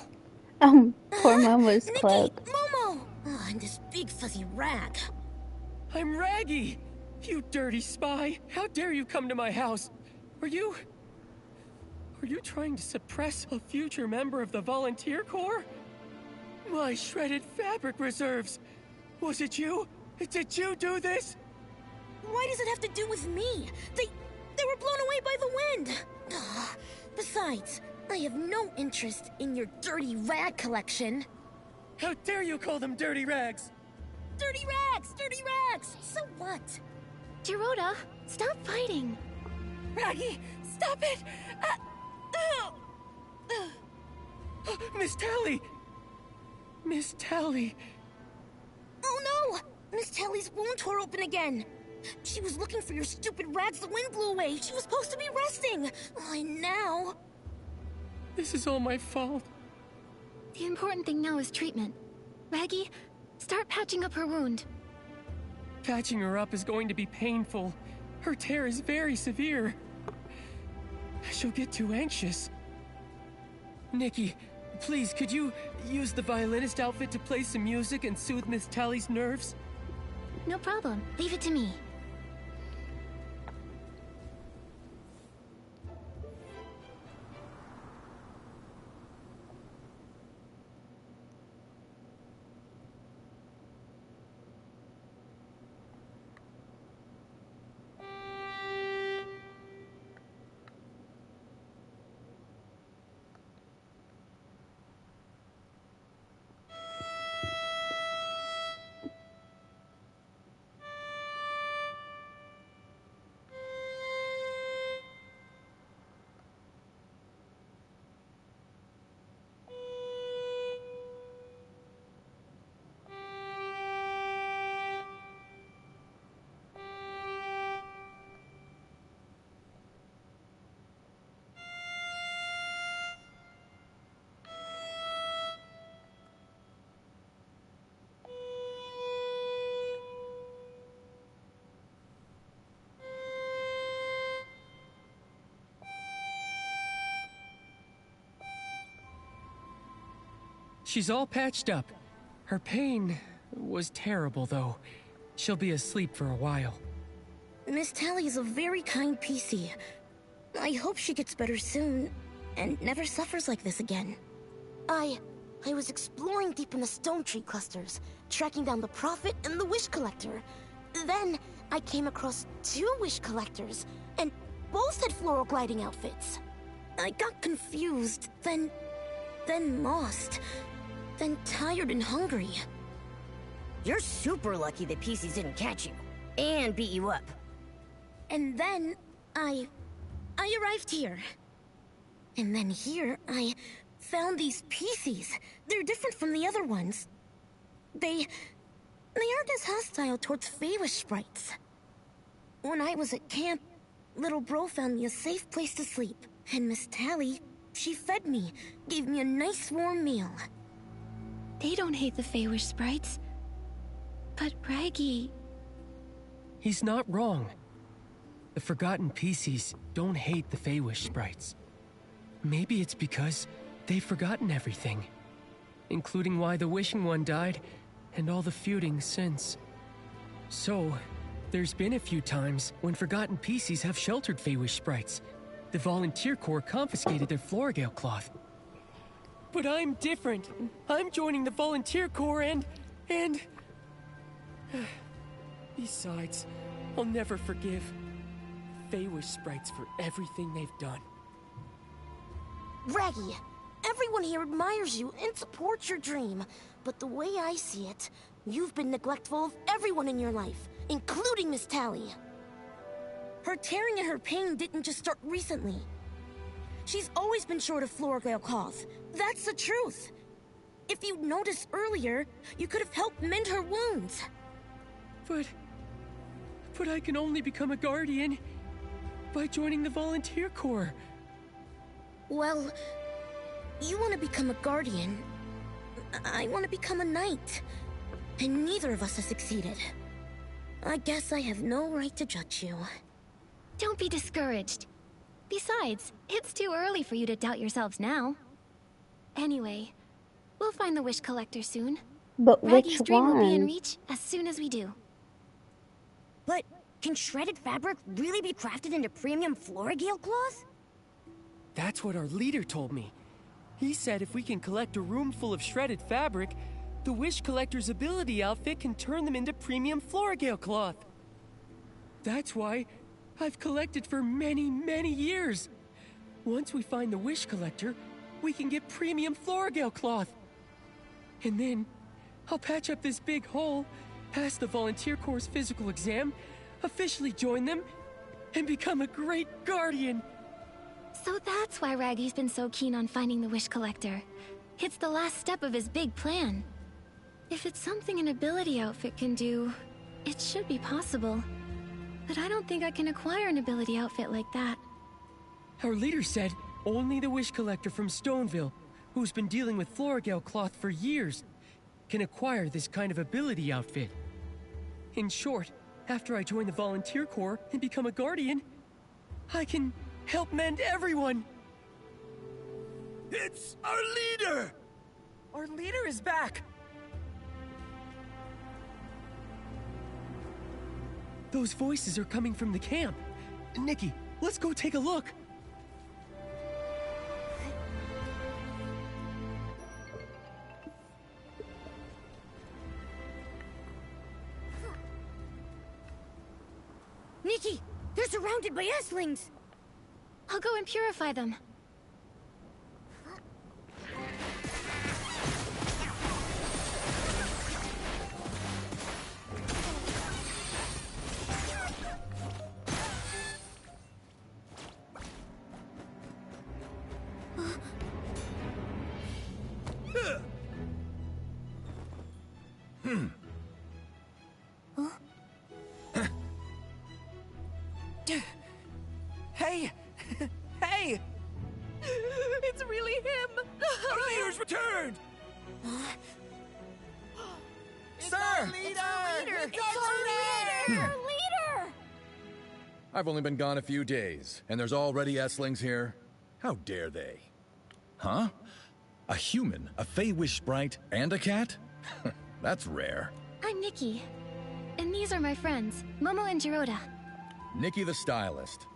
Poor Momo's Nikki, cloak. Momo! And this big fuzzy rag. I'm Raggy! You dirty spy! How dare you come to my house? Are you trying to suppress a future member of the Volunteer Corps? My shredded fabric reserves! Was it you? Did you do this? Why does it have to do with me? They were blown away by the wind! Besides, I have no interest in your dirty rag collection. How dare you call them dirty rags? Dirty rags! Dirty rags! So what? Giroda, stop fighting. Raggy, stop it! Miss Tally! Miss Tally! Oh no! Miss Tally's wound tore open again! She was looking for your stupid rags the wind blew away! She was supposed to be resting! And now... This is all my fault. The important thing now is treatment. Raggy, start patching up her wound. Patching her up is going to be painful. Her tear is very severe. She'll get too anxious. Nikki, please, could you use the violinist outfit to play some music and soothe Miss Tally's nerves? No problem. Leave it to me. She's all patched up. Her pain was terrible, though. She'll be asleep for a while. Miss Tally is a very kind PC. I hope she gets better soon and never suffers like this again. I was exploring deep in the stone tree clusters, tracking down the Prophet and the Wish Collector. Then I came across 2 Wish Collectors, and both had floral gliding outfits. I got confused, then lost, then tired and hungry. You're super lucky the PCs didn't catch you and beat you up. And then I arrived here. And then here I found these PCs. They're different from the other ones. They aren't as hostile towards Feywish sprites. When I was at camp, little bro found me a safe place to sleep. And Miss Tally, she fed me, gave me a nice warm meal. They don't hate the Feywish sprites. But Raggy... He's not wrong. The Forgotten PCs don't hate the Feywish sprites. Maybe it's because they've forgotten everything, including why the Wishing One died and all the feuding since. So, there's been a few times when Forgotten PCs have sheltered Feywish sprites. The Volunteer Corps confiscated their Florigale cloth. But I'm different. I'm joining the Volunteer Corps and... Besides, I'll never forgive Feywish sprites for everything they've done. Raggy, everyone here admires you and supports your dream. But the way I see it, you've been neglectful of everyone in your life, including Miss Tally. Her tearing and her pain didn't just start recently. She's always been short of Florigale cloth. That's the truth. If you'd noticed earlier, you could have helped mend her wounds. But I can only become a guardian by joining the Volunteer Corps. Well, you want to become a guardian. I want to become a knight. And neither of us has succeeded. I guess I have no right to judge you. Don't be discouraged. Besides, it's too early for you to doubt yourselves now. Anyway, we'll find the Wish Collector soon. But Raggy's which dream will be in one? reach as soon as we do. But can shredded fabric really be crafted into premium Florigale cloth? That's what our leader told me. He said if we can collect a room full of shredded fabric, the Wish Collector's ability outfit can turn them into premium Florigale cloth. That's why I've collected for many, many years. Once we find the Wish Collector, we can get premium Florigale cloth. And then I'll patch up this big hole, pass the Volunteer Corps' physical exam, officially join them, and become a great guardian. So that's why Raggy's been so keen on finding the Wish Collector. It's the last step of his big plan. If it's something an ability outfit can do, it should be possible. But I don't think I can acquire an ability outfit like that. Our leader said only the Wish Collector from Stoneville, who's been dealing with Florigale cloth for years, can acquire this kind of ability outfit. In short, after I join the Volunteer Corps and become a guardian, I can help mend everyone. It's our leader! Our leader is back! Those voices are coming from the camp. Nikki, let's go take a look. Nikki, they're surrounded by Esslings! I'll go and purify them. Hey! Hey! It's really him! Our leader's returned! Sir! It's our leader! Our leader! I've only been gone a few days, and there's already Esslings here? How dare they? Huh? A human, a Fey-Wish sprite, and a cat? That's rare. I'm Nikki. And these are my friends, Momo and Jiroda. Nikki the Stylist.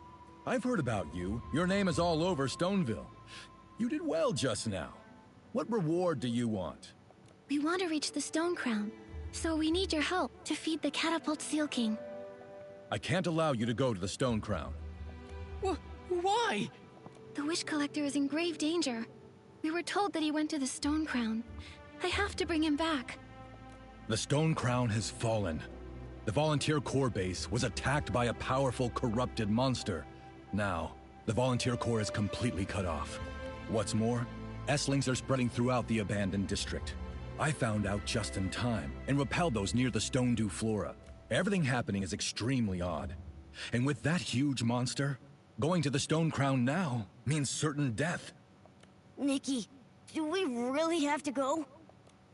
I've heard about you. Your name is all over Stoneville. You did well just now. What reward do you want? We want to reach the Stone Crown, so we need your help to feed the Catapult Seal King. I can't allow you to go to the Stone Crown. Why? The Wish Collector is in grave danger. We were told that he went to the Stone Crown. I have to bring him back. The Stone Crown has fallen. The Volunteer Corps base was attacked by a powerful, corrupted monster. Now, the Volunteer Corps is completely cut off. What's more, S-Lings are spreading throughout the abandoned district. I found out just in time and repelled those near the Stone Dew Flora. Everything happening is extremely odd. And with that huge monster, going to the Stone Crown now means certain death. Nikki, do we really have to go?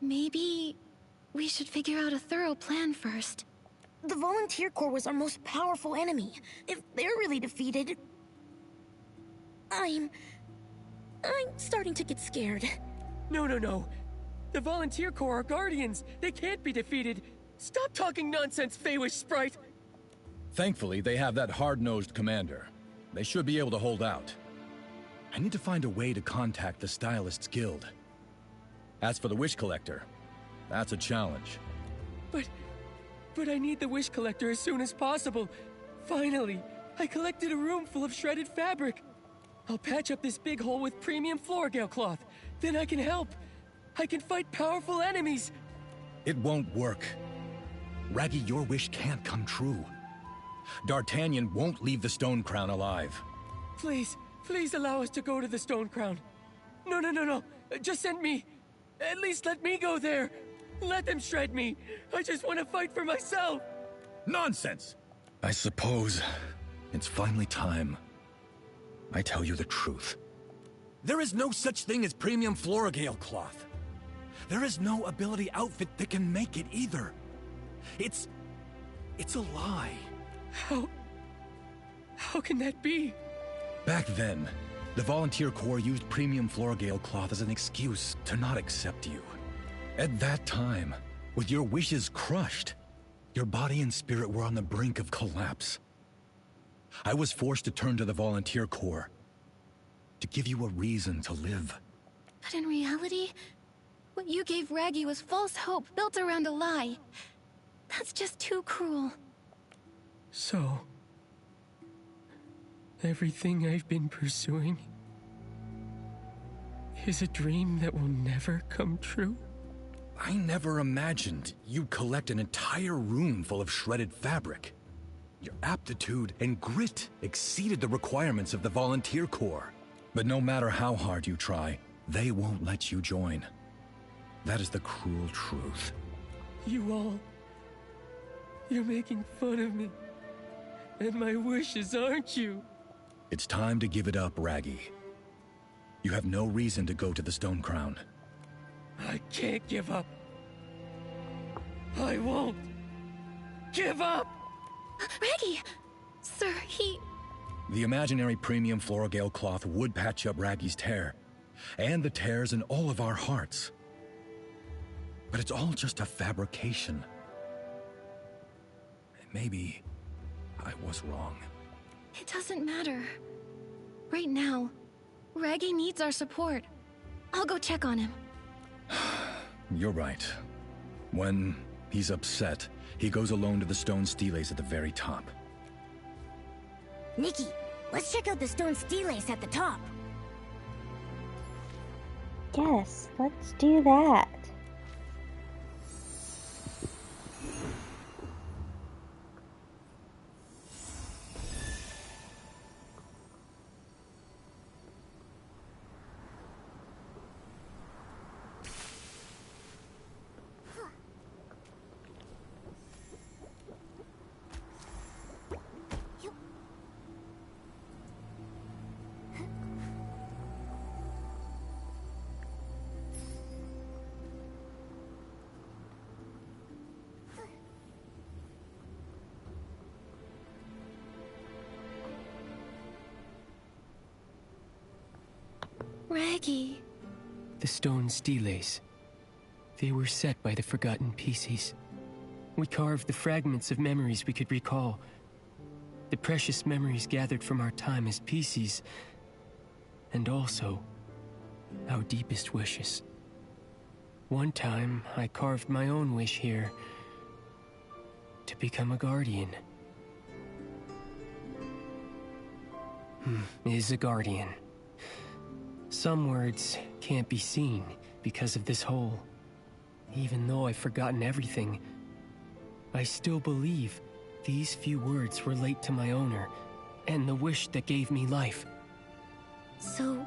Maybe we should figure out a thorough plan first. The Volunteer Corps was our most powerful enemy. If they're really defeated... I'm starting to get scared. No. The Volunteer Corps are guardians. They can't be defeated. Stop talking nonsense, Fey-Wish sprite. Thankfully, they have that hard-nosed commander. They should be able to hold out. I need to find a way to contact the Stylists Guild. As for the Wish Collector, that's a challenge. But I need the Wish Collector as soon as possible. Finally, I collected a room full of shredded fabric. I'll patch up this big hole with premium Floragale cloth. Then I can help. I can fight powerful enemies. It won't work. Raggy, your wish can't come true. D'Artagnan won't leave the Stone Crown alive. Please allow us to go to the Stone Crown. No. Just send me. At least let me go there. Let them shred me. I just want to fight for myself. Nonsense! I suppose it's finally time. I tell you the truth. There is no such thing as premium Floragale cloth. There is no ability outfit that can make it either. It's a lie. How can that be? Back then, the Volunteer Corps used premium Floragale cloth as an excuse to not accept you. At that time, with your wishes crushed, your body and spirit were on the brink of collapse. I was forced to turn to the Volunteer Corps to give you a reason to live. But in reality, what you gave Raggy was false hope built around a lie. That's just too cruel. So, everything I've been pursuing is a dream that will never come true? I never imagined you'd collect an entire room full of shredded fabric. Your aptitude and grit exceeded the requirements of the Volunteer Corps. But no matter how hard you try, they won't let you join. That is the cruel truth. You're making fun of me. And my wishes, aren't you? It's time to give it up, Raggy. You have no reason to go to the Stone Crown. I can't give up. I won't give up! Raggy! Sir, The imaginary premium Floragale cloth would patch up Raggy's tear, and the tears in all of our hearts. But it's all just a fabrication. Maybe I was wrong. It doesn't matter. Right now, Raggy needs our support. I'll go check on him. You're right. When he's upset, he goes alone to the stone steles at the very top. Nikki, let's check out the stone steles at the top. Yes, let's do that. Raggy, The stone steles. They were set by the forgotten Pisces. We carved the fragments of memories we could recall. The precious memories gathered from our time as Pisces. And also, our deepest wishes. One time, I carved my own wish here. To become a guardian. Is a guardian. Some words can't be seen because of this hole. Even though I've forgotten everything, I still believe these few words relate to my owner and the wish that gave me life. So,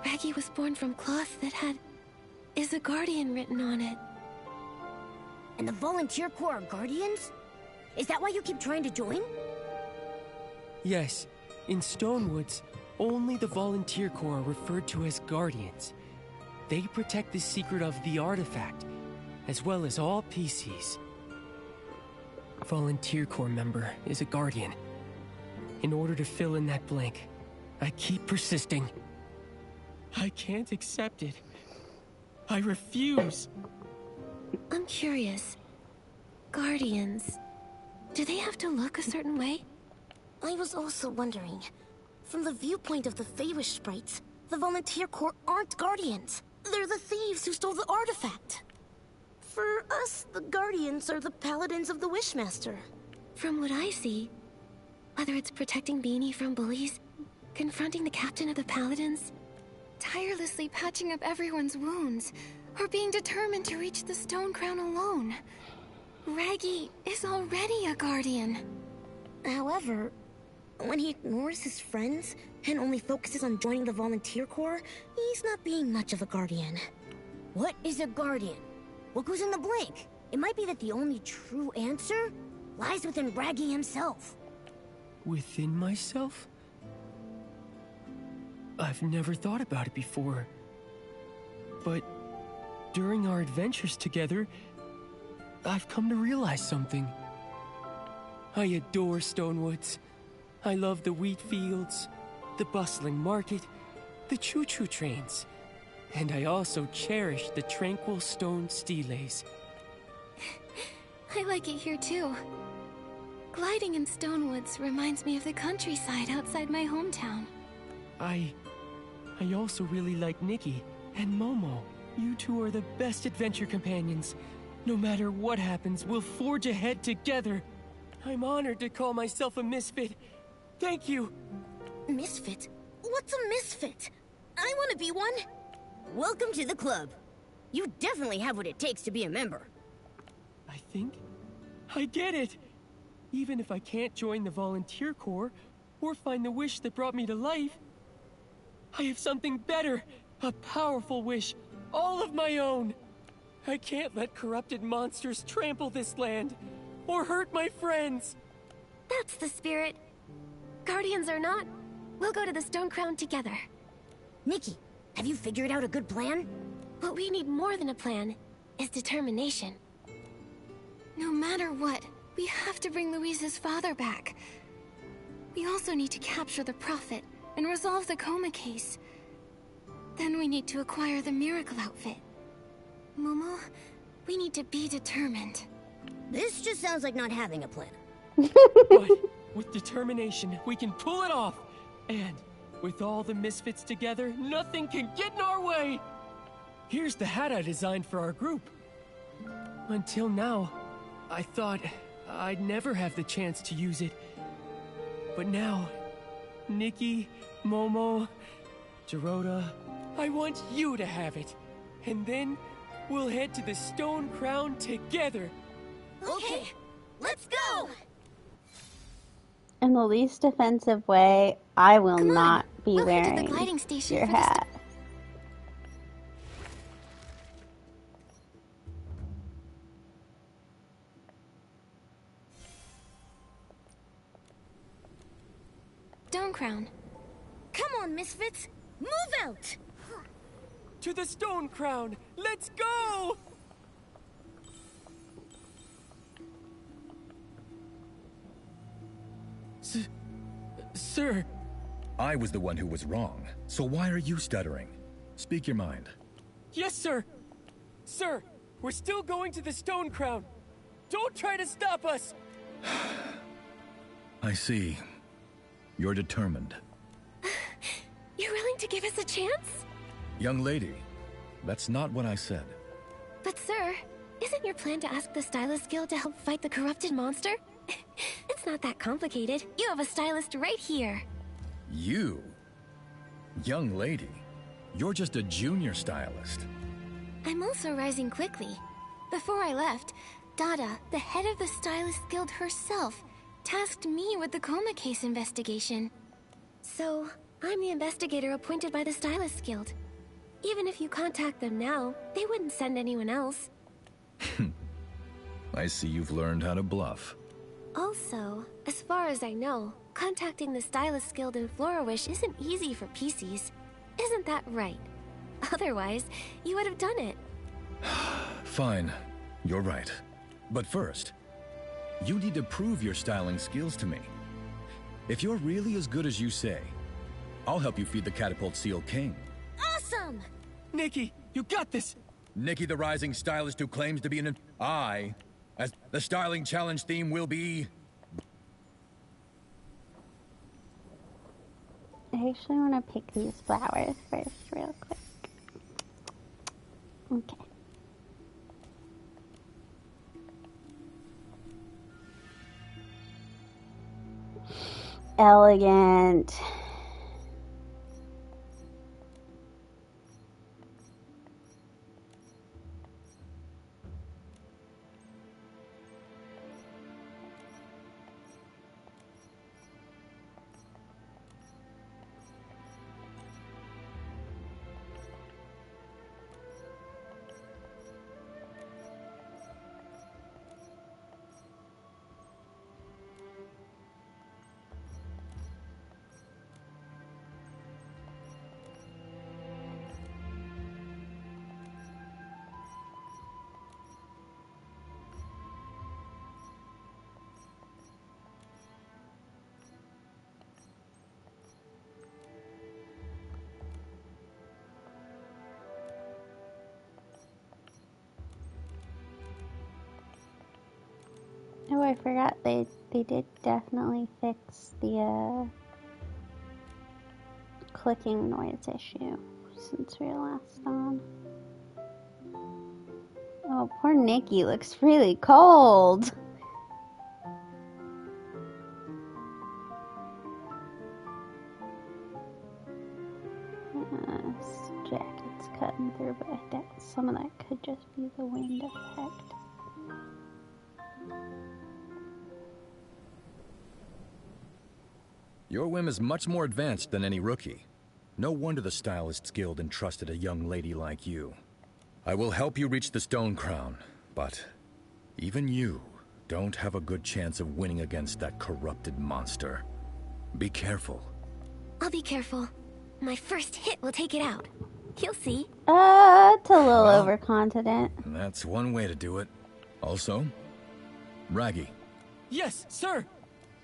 Raggy was born from cloth that had "Is a Guardian" written on it. And the Volunteer Corps are guardians? Is that why you keep trying to join? Yes, in Stonewoods, only the Volunteer Corps are referred to as guardians. They protect the secret of the artifact, as well as all PCs. Volunteer Corps member is a guardian. In order to fill in that blank, I keep persisting. I can't accept it. I refuse. I'm curious. Guardians, do they have to look a certain way? I was also wondering. From the viewpoint of the Feywish sprites, the Volunteer Corps aren't guardians. They're the thieves who stole the artifact. For us, the Guardians are the paladins of the Wishmaster. From what I see, whether it's protecting Beanie from bullies, confronting the captain of the Paladins, tirelessly patching up everyone's wounds, or being determined to reach the Stone Crown alone, Raggy is already a guardian. However, when he ignores his friends and only focuses on joining the Volunteer Corps, he's not being much of a guardian. What is a guardian? What goes in the blank? It might be that the only true answer lies within Raggy himself. Within myself? I've never thought about it before. But during our adventures together, I've come to realize something. I adore Stonewoods. I love the wheat fields, the bustling market, the choo-choo trains. And I also cherish the tranquil stone steles. I like it here too. Gliding in Stonewoods reminds me of the countryside outside my hometown. I also really like Nikki and Momo. You two are the best adventure companions. No matter what happens, we'll forge ahead together. I'm honored to call myself a misfit. Thank you. Misfit? What's a misfit? I want to be one. Welcome to the club. You definitely have what it takes to be a member. I think I get it. Even if I can't join the Volunteer Corps or find the wish that brought me to life, I have something better, a powerful wish, all of my own. I can't let corrupted monsters trample this land or hurt my friends. That's the spirit. Guardians or not, we'll go to the Stone Crown together. Nikki, have you figured out a good plan? What we need more than a plan is determination. No matter what, we have to bring Louise's father back. We also need to capture the Prophet and resolve the coma case. Then we need to acquire the miracle outfit. Momo, we need to be determined. This just sounds like not having a plan. But with determination, we can pull it off. And with all the misfits together, nothing can get in our way. Here's the hat I designed for our group. Until now, I thought I'd never have the chance to use it. But now, Nikki, Momo, Gerota, I want you to have it. And then we'll head to the Stone Crown together. Okay, let's go! In the least offensive way, I will Come on, not be we'll head to wearing the gliding station your for the hat. Stone Crown. Come on, misfits! Move out! To the Stone Crown! Let's go! Sir. I was the one who was wrong, so why are you stuttering? Speak your mind. Yes, sir. Sir, we're still going to the Stone Crown. Don't try to stop us! I see. You're determined. You're willing to give us a chance? Young lady, that's not what I said. But sir, isn't your plan to ask the Stylist Guild to help fight the corrupted monster? It's not that complicated. You have a stylist right here. You? Young lady, you're just a junior stylist. I'm also rising quickly. Before I left, Dada, the head of the Stylist Guild herself, tasked me with the Coma case investigation. So, I'm the investigator appointed by the Stylist Guild. Even if you contact them now, they wouldn't send anyone else. I see you've learned how to bluff. Also, as far as I know, contacting the Stylist Guild in Florawish isn't easy for PCs. Isn't that right? Otherwise, you would have done it. Fine, you're right. But first, you need to prove your styling skills to me. If you're really as good as you say, I'll help you feed the Catapult Seal King. Awesome! Nikki, you got this! Nikki the rising stylist who claims to be an... as the styling challenge theme will be... I actually want to pick these flowers first, real quick. Okay. Elegant. Oh, I forgot they did definitely fix the clicking noise issue since we were last on. Oh, poor Nikki looks really cold. This jacket's cutting through, but I doubt some of that could just be the wind effect. Your whim is much more advanced than any rookie. No wonder the Stylists Guild entrusted a young lady like you. I will help you reach the Stone Crown, but even you don't have a good chance of winning against that corrupted monster. Be careful. I'll be careful. My first hit will take it out. You'll see. It's a little overconfident. That's one way to do it. Also, Raggy. Yes, sir!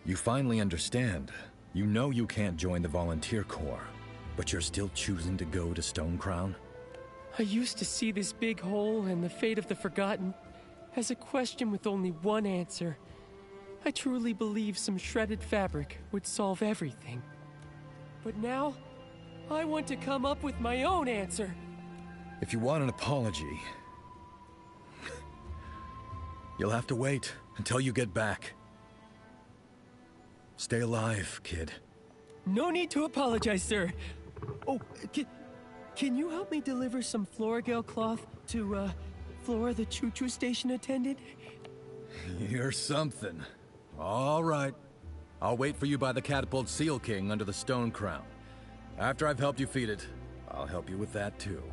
You finally understand. You know you can't join the Volunteer Corps, but you're still choosing to go to Stone Crown? I used to see this big hole and the fate of the Forgotten as a question with only one answer. I truly believe some shredded fabric would solve everything. But now, I want to come up with my own answer. If you want an apology, you'll have to wait until you get back. Stay alive, kid. No need to apologize, sir. Oh, can you help me deliver some Floragale cloth to, Flora the choo-choo station attendant? You're something. All right. I'll wait for you by the Catapult Seal King under the Stone Crown. After I've helped you feed it, I'll help you with that too.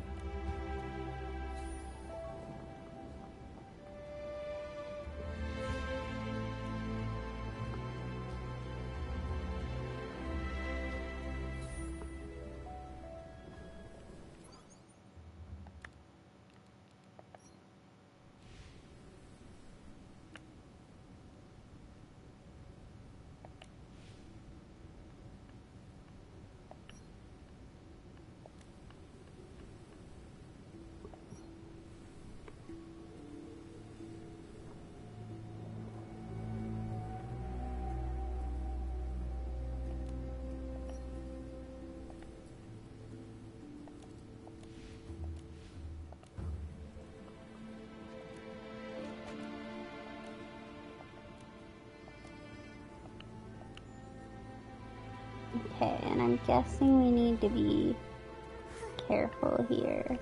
Okay, and I'm guessing we need to be careful here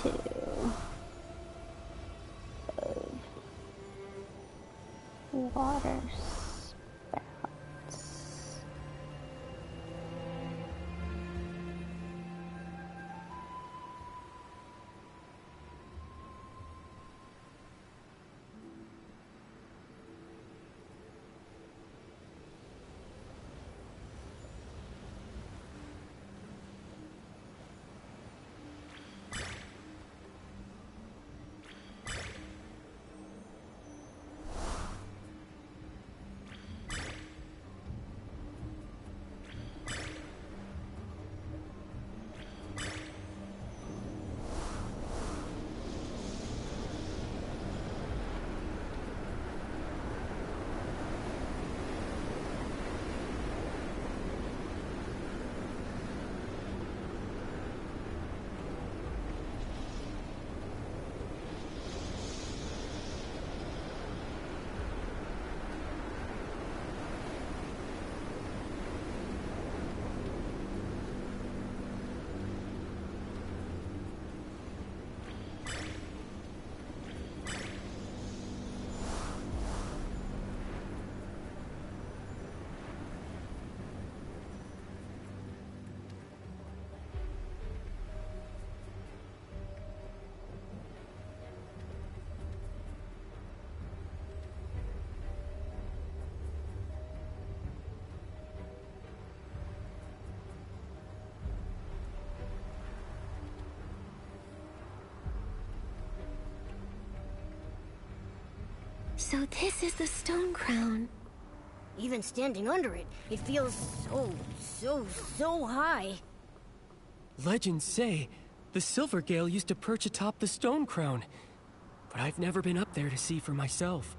too. Water spouts. So this is the stone crown. Even standing under it, it feels so high. Legends say the Silvergale used to perch atop the stone crown, but I've never been up there to see for myself.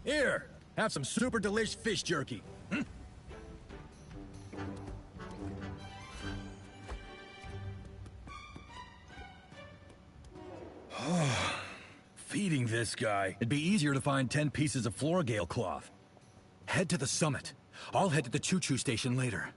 Here, have some super delish fish jerky. Feeding this guy. It'd be easier to find 10 pieces of Floragale cloth. Head to the summit. I'll head to the choo-choo station later.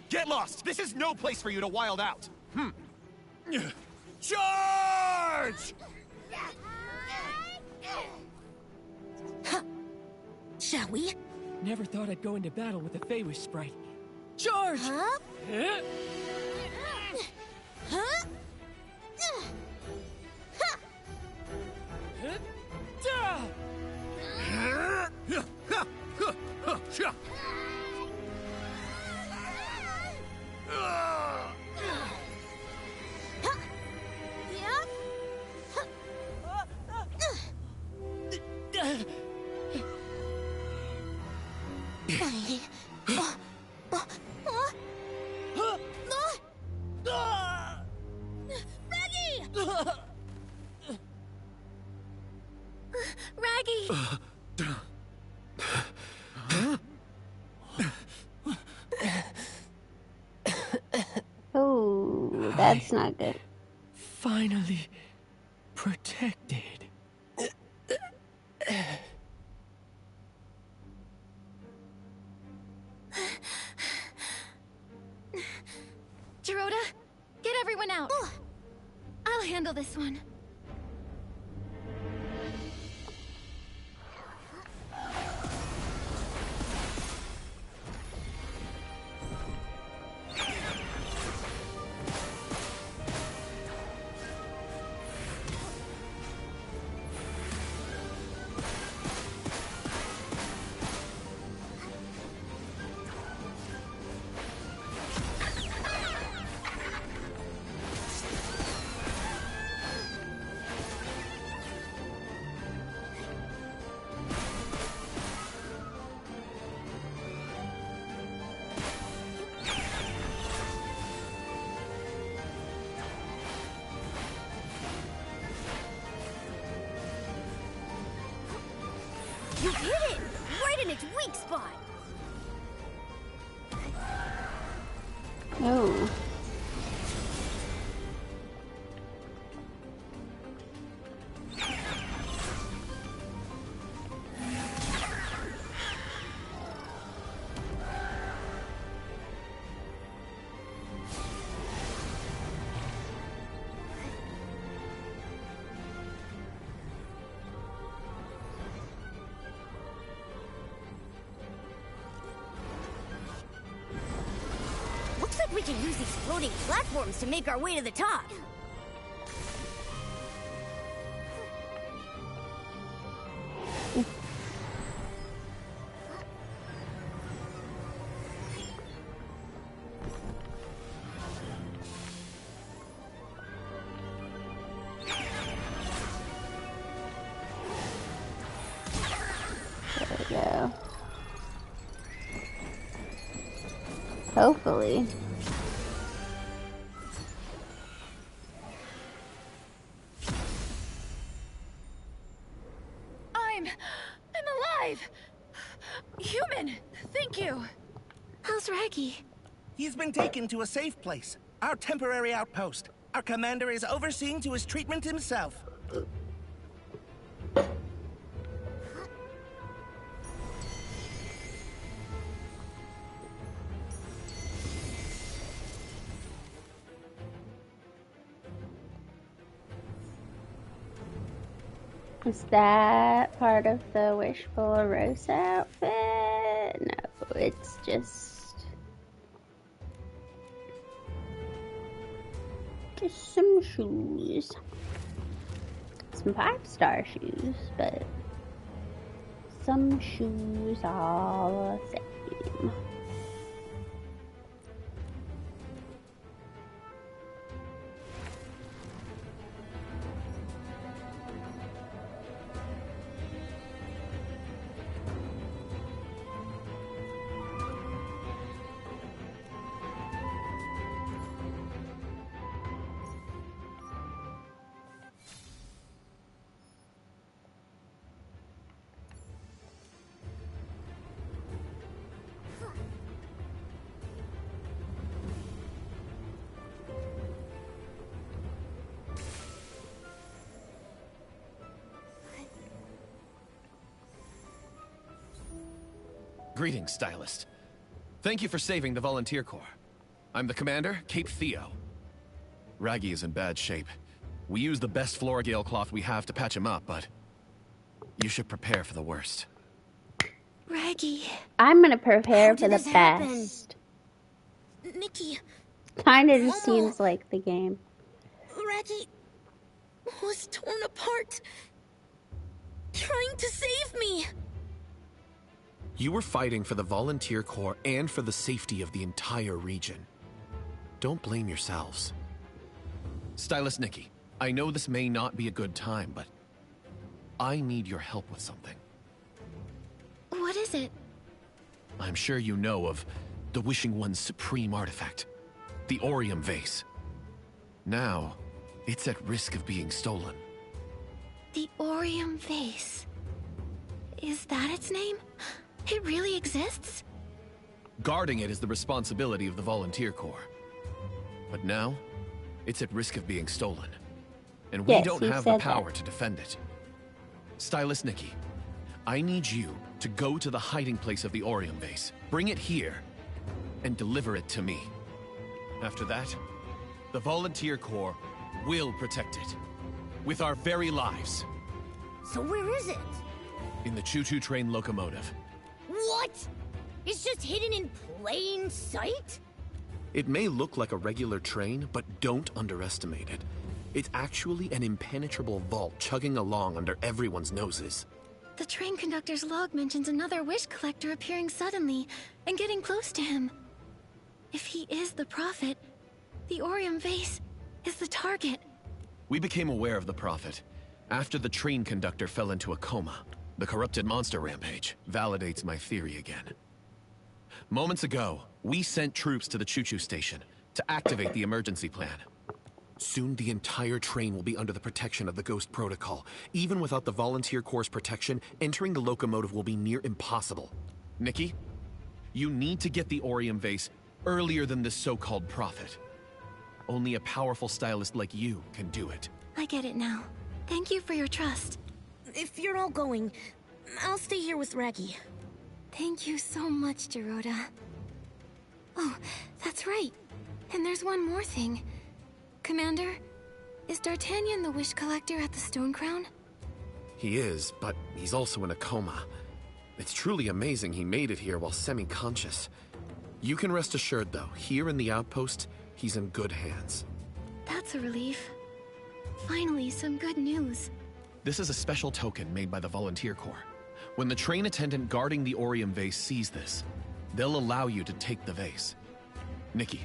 Get lost! This is no place for you to wild out! Charge! Shall we? Never thought I'd go into battle with a Feywish sprite. Charge! Huh? Huh? Huh? That's not good. Finally protected. Gerota, get everyone out. I'll handle this one. You hit it! Right in its weak spot! Oh. Looks like we can use these floating platforms to make our way to the top. There we go. Hopefully. I'm alive! Human! Thank you! How's Raggy? He's been taken to a safe place. Our temporary outpost. Our commander is overseeing to his treatment himself. Is that part of the Wishful Rosa outfit? No, it's just some shoes. Some 5-star shoes, but some shoes all the same. Greetings, Stylist. Thank you for saving the Volunteer Corps. I'm the commander, Cape Theo. Raggy is in bad shape. We use the best Floragale cloth we have to patch him up, but you should prepare for the worst. Raggy. I'm gonna prepare for did the this happen? best. Nikki, Kinda just Momo. seems like the game. Raggy was torn apart. Trying to save me. You were fighting for the Volunteer Corps and for the safety of the entire region. Don't blame yourselves. Stylist Nikki, I know this may not be a good time, but I need your help with something. What is it? I'm sure you know of the Wishing One's supreme artifact, the Orium Vase. Now, it's at risk of being stolen. The Orium Vase. Is that its name? It really exists? Guarding it is the responsibility of the Volunteer Corps. But now, It's at risk of being stolen. And we Yes, don't he have the said power that. to defend it. Stylist Nikki, I need you to go to the hiding place of the Orium Vase, bring it here, and deliver it to me. After that, the Volunteer Corps will protect it. With our very lives. So where is it? In the choo-choo train locomotive. What? It's just hidden in plain sight? It may look like a regular train, but don't underestimate it. It's actually an impenetrable vault chugging along under everyone's noses. The train conductor's log mentions another wish collector appearing suddenly and getting close to him. If he is the prophet, the Orium Vase is the target. We became aware of the Prophet after the train conductor fell into a coma. The corrupted monster rampage validates my theory again. Moments ago, we sent troops to the choo-choo station to activate the emergency plan. Soon the entire train will be under the protection of the Ghost Protocol. Even without the Volunteer Corps' protection, entering the locomotive will be near impossible. Nikki, you need to get the Orium Vase earlier than this so-called prophet. Only a powerful stylist like you can do it. I get it now. Thank you for your trust. If you're all going, I'll stay here with Raggy. Thank you so much, Geroda. Oh, that's right. And there's one more thing. Commander, is D'Artagnan the wish collector at the Stone Crown? He is, but he's also in a coma. It's truly amazing he made it here while semi-conscious. You can rest assured, though, here in the outpost, he's in good hands. That's a relief. Finally, some good news. This is a special token made by the Volunteer Corps. When the train attendant guarding the Orium Vase sees this, they'll allow you to take the vase. Nikki,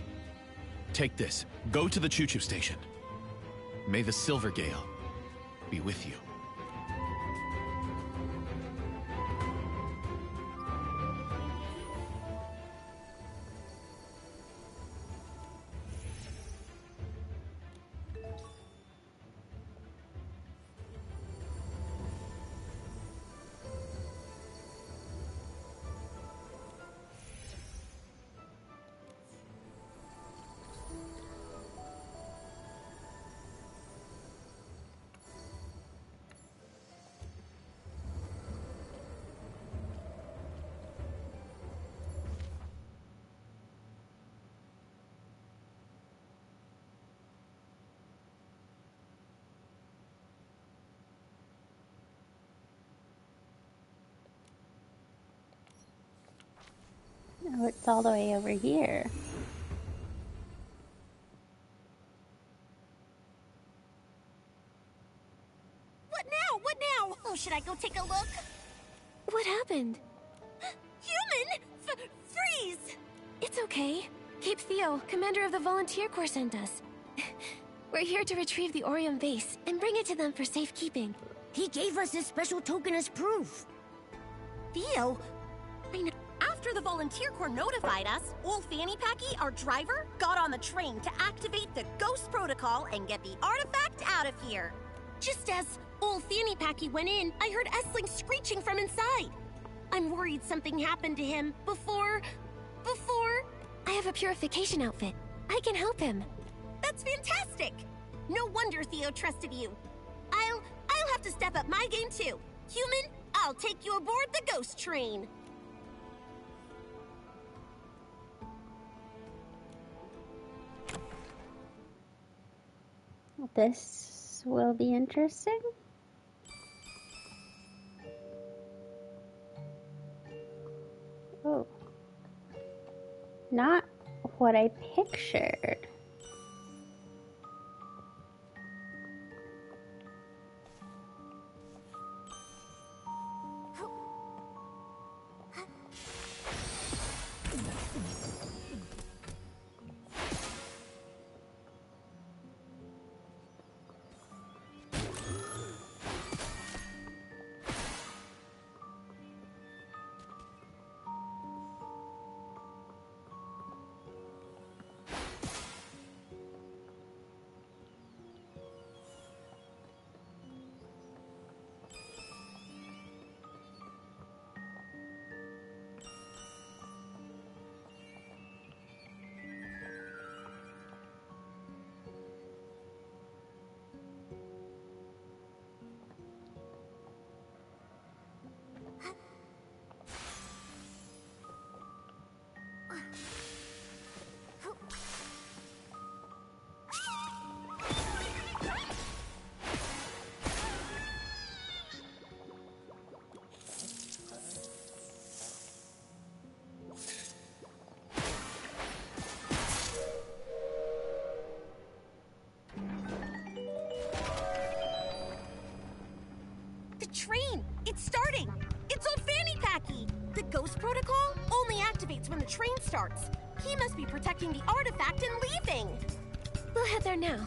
take this. Go to the choo-choo station. May the Silver Gale be with you. Oh, it's all the way over here. What now? What now? Oh, should I go take a look? What happened? Human! Freeze! It's okay. Cape Theo, commander of the Volunteer Corps, sent us. We're here to retrieve the Orium Vase and bring it to them for safekeeping. He gave us this special token as proof. Theo? I know. After the Volunteer Corps notified us, old Fanny Packy, our driver, got on the train to activate the Ghost Protocol and get the artifact out of here. Just as old Fanny Packy went in, I heard Essling screeching from inside. I'm worried something happened to him before... I have a purification outfit. I can help him. That's fantastic! No wonder Theo trusted you. I'll have to step up my game too. Human, I'll take you aboard the ghost train. This will be interesting. Oh. Not what I pictured. The train! It's starting! It's old Fanny Packy! The Ghost Protocol only activates when the train starts. He must be protecting the artifact and leaving! We'll head there now.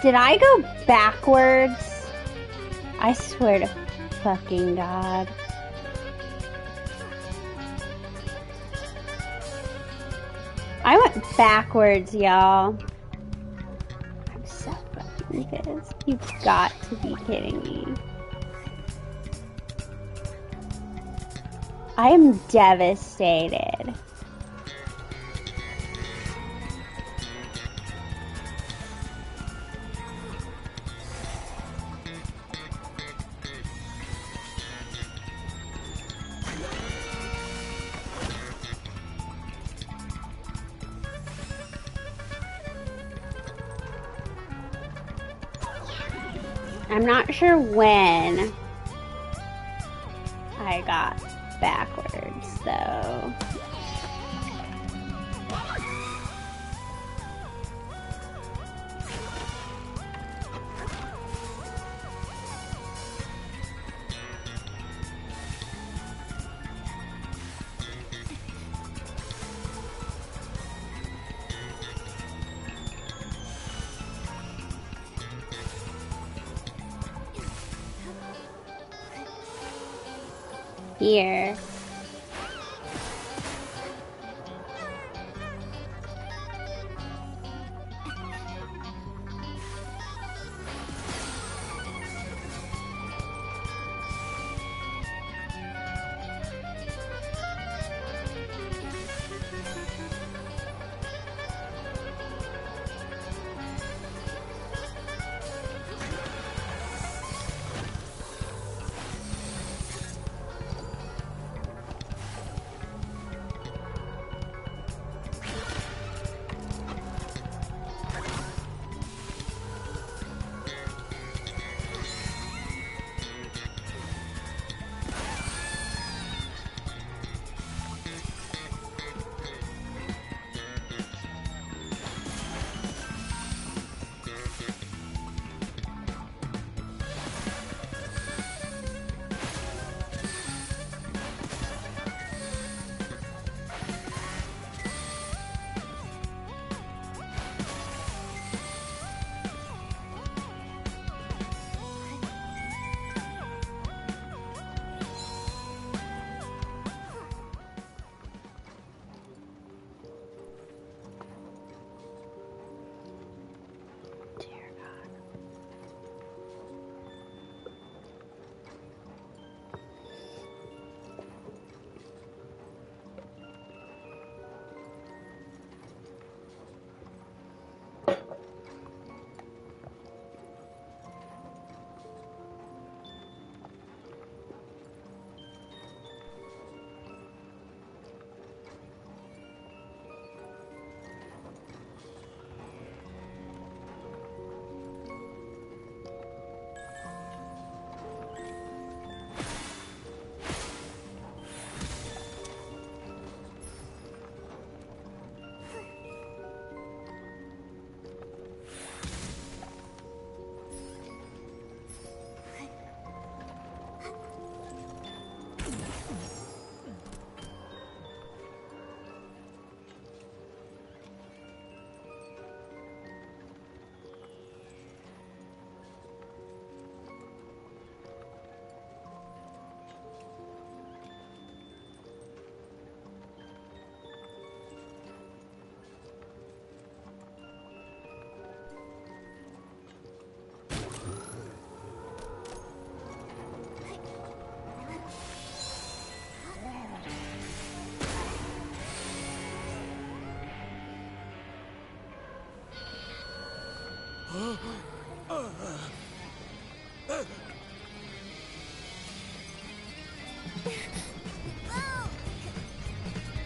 Did I go backwards? I swear to fucking God. I went backwards, y'all. I'm so fucking pissed. You've got to be kidding me. I am devastated. I'm not sure when I got backwards, though. Here.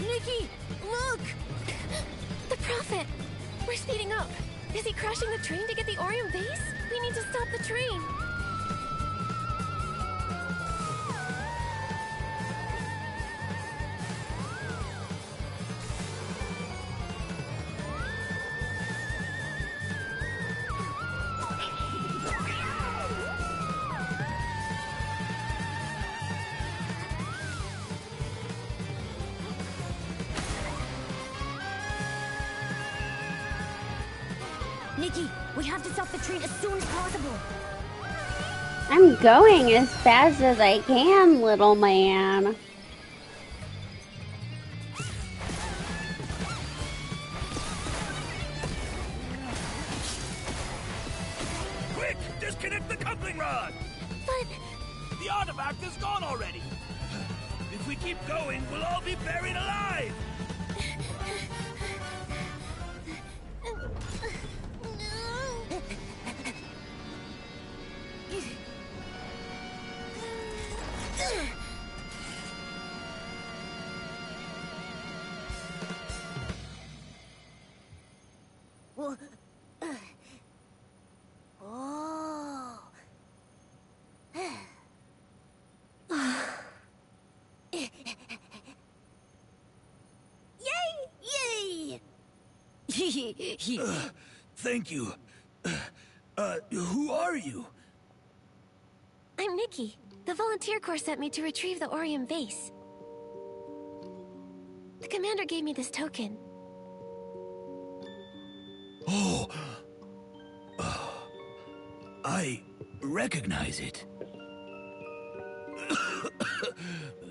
Nikki, look! The Prophet! We're speeding up. Is he crashing the train to get the Orium base? We need to stop the train. We have to stop the train as soon as possible. I'm going as fast as I can, little man. Quick! Disconnect the coupling rod! But... The artifact is gone already! If we keep going, we'll all be buried alive! Well, oh. Yay! Thank you. Who are you? I'm Nikki. The Volunteer Corps sent me to retrieve the Orium vase. The commander gave me this token. Oh. I recognize it.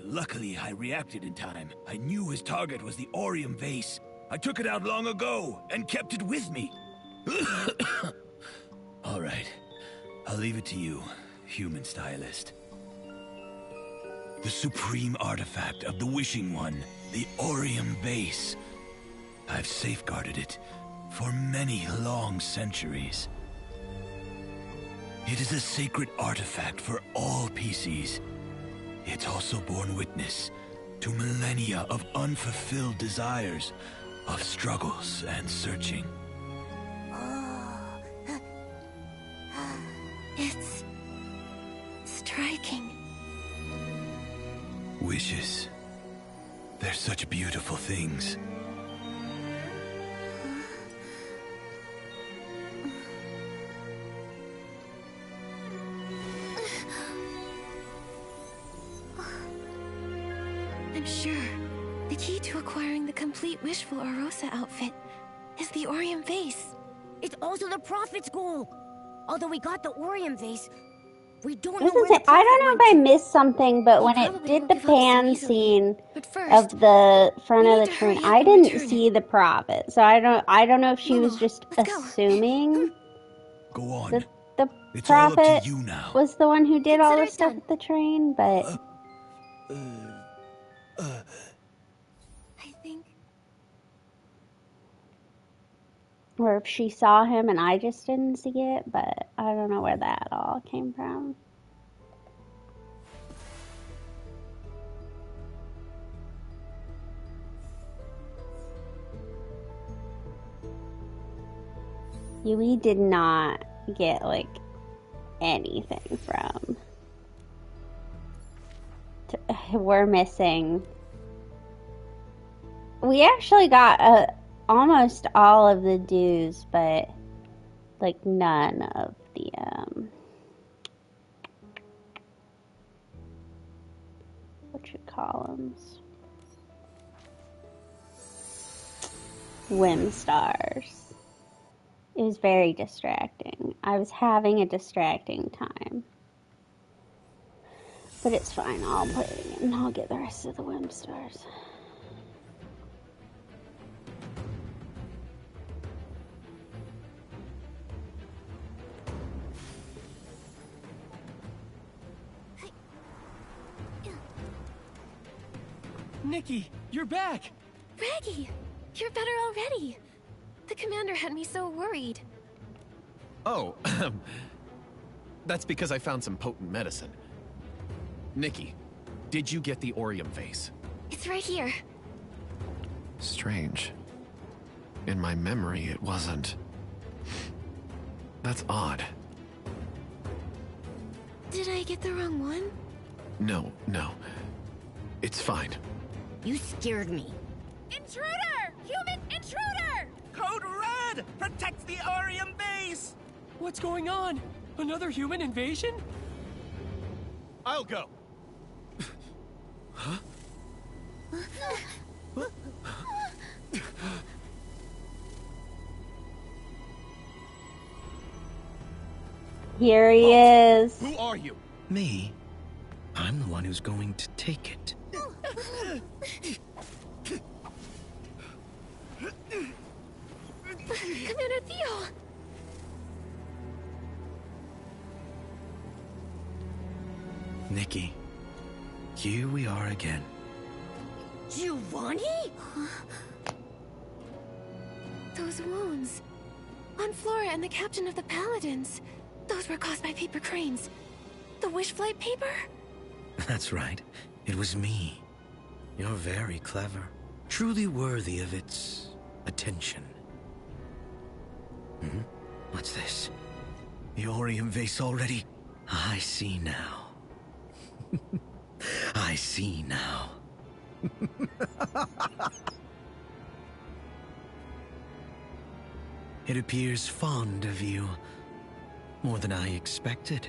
Luckily, I reacted in time. I knew his target was the Orium vase. I took it out long ago and kept it with me. All right. I'll leave it to you, human stylist. The supreme artifact of the Wishing One, the Orium vase. I've safeguarded it for many long centuries. It is a sacred artifact for all PCs. It's also borne witness to millennia of unfulfilled desires, of struggles and searching. It's... striking. Wishes. They're such beautiful things. I'm sure the key to acquiring the complete Wishful Arosa outfit is the Orium vase. It's also the Prophet's goal. Although we got the Orium vase, we don't I know where the I don't know if I missed something, but when it did the pan scene of the front of the train, I didn't see the Prophet. So I don't know if she was just assuming. Go on. The It's all up to Prophet you now. was the one who did all the stuff at the train, but I think... or if she saw him and I just didn't see it, but I don't know where that all came from. Yui did not get, like, anything from... We're missing... We actually got almost all of the dues, but, like, none of the, Whim stars. It was very distracting. I was having a distracting time. But it's fine, I'll play it again. I'll get the rest of the Whim stars. Nikki, you're back! Raggy, you're better already. The commander had me so worried. Oh, that's because I found some potent medicine. Nikki, did you get the Orium vase? It's right here. Strange. In my memory, it wasn't. That's odd. Did I get the wrong one? No. It's fine. You scared me. Intruder! Human intruder! Code Red! Protect the Orium base! What's going on? Another human invasion? I'll go. Huh? Here he is. Who are you? Me? I'm the one who's going to take it. Commander Theo! Nikki, here we are again. Giovanni? Those wounds. On Flora and the captain of the Paladins. Those were caused by paper cranes. The wish flight paper? That's right. It was me. You're very clever. Truly worthy of its attention. What's this? The Orium vase already? I see now. I see now. It appears fond of you. More than I expected.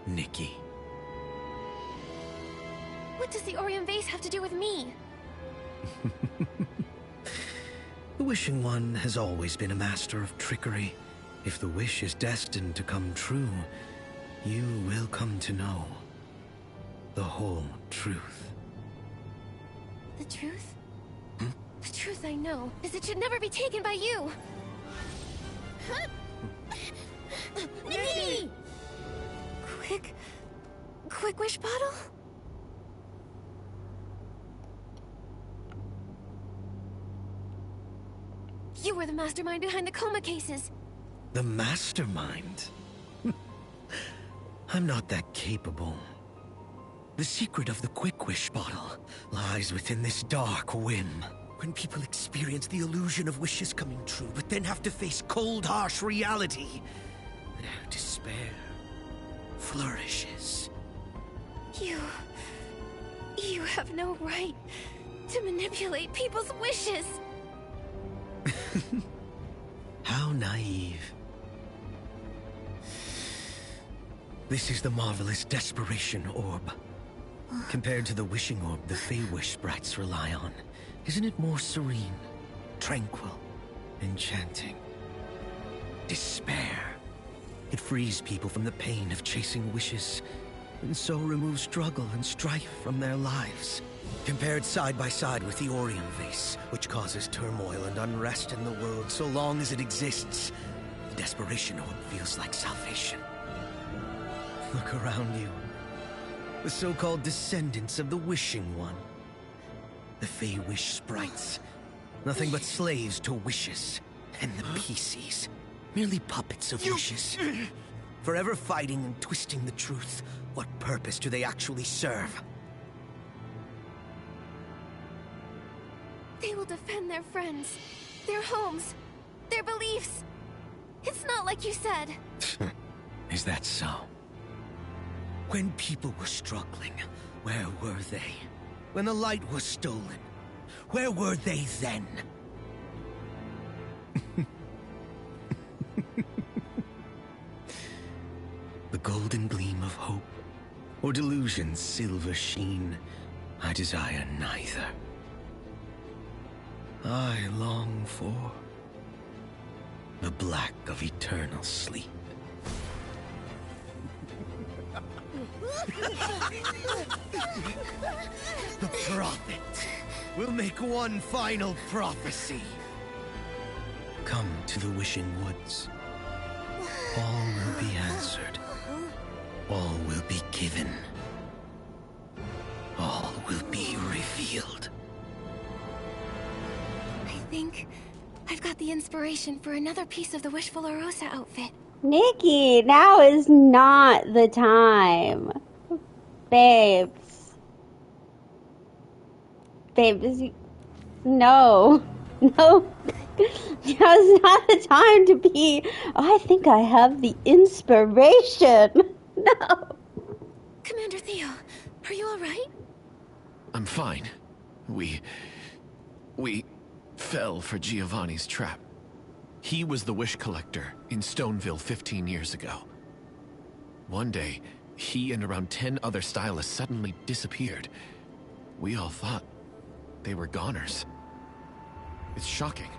Nikki. What does the Orium vase have to do with me? The Wishing One has always been a master of trickery. If the wish is destined to come true, you will come to know the whole truth. The truth? The truth I know is it should never be taken by you. Nikki! Quick wish bottle? You were the mastermind behind the coma cases. The mastermind? I'm not that capable. The secret of the Quick Wish bottle lies within this dark whim. When people experience the illusion of wishes coming true, but then have to face cold, harsh reality, despair flourishes. You have no right to manipulate people's wishes. How naive. This is the marvelous Desperation Orb. Compared to the Wishing Orb the Feywish sprites rely on, isn't it more serene, tranquil, enchanting? Despair. It frees people from the pain of chasing wishes, and so removes struggle and strife from their lives. Compared side by side with the Orium vase, which causes turmoil and unrest in the world so long as it exists, the Desperation Orb feels like salvation. Look around you. The so-called descendants of the Wishing One. The Feywish sprites. Nothing but slaves to wishes. And the PCs. Merely puppets of wishes. Forever fighting and twisting the truth. What purpose do they actually serve? They will defend their friends, their homes, their beliefs. It's not like you said. Is that so? When people were struggling, where were they? When the light was stolen, where were they then? The golden gleam of hope, or delusion's silver sheen, I desire neither. I long for the black of eternal sleep. The prophet will make one final prophecy. Come to the Wishing Woods. All will be answered. All will be given. All will be revealed. I think I've got the inspiration for another piece of the Wishful Rosa outfit. Nikki, now is not the time. Babes. Babes, no. No. Now's not the time to be, I think I have the inspiration. No. Commander Theo, are you alright? I'm fine. We fell for Giovanni's trap. He was the Wish Collector in Stoneville 15 years ago. One day, he and around 10 other stylists suddenly disappeared. We all thought they were goners. It's shocking.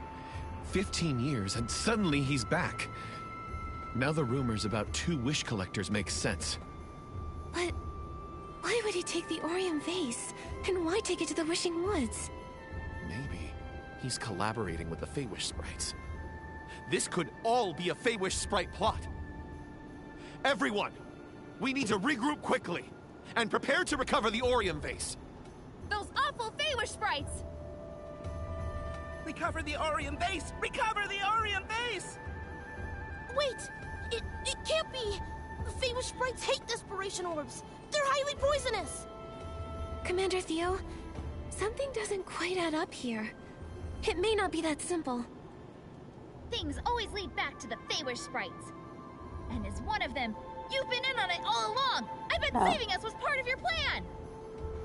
15 years and suddenly he's back. Now the rumors about 2 wish collectors make sense. But why would he take the Orium vase? And why take it to the Wishing Woods? Maybe he's collaborating with the Feywish sprites. This could all be a Feywish sprite plot. Everyone, we need to regroup quickly and prepare to recover the Orium vase. Those awful Feywish sprites! Recover the Orium vase! Recover the Orium vase! Wait! It can't be! The Feywish sprites hate desperation orbs! They're highly poisonous! Commander Theo, something doesn't quite add up here. It may not be that simple. Things always lead back to the Feywish sprites. And as one of them, you've been in on it all along! I bet saving us was part of your plan!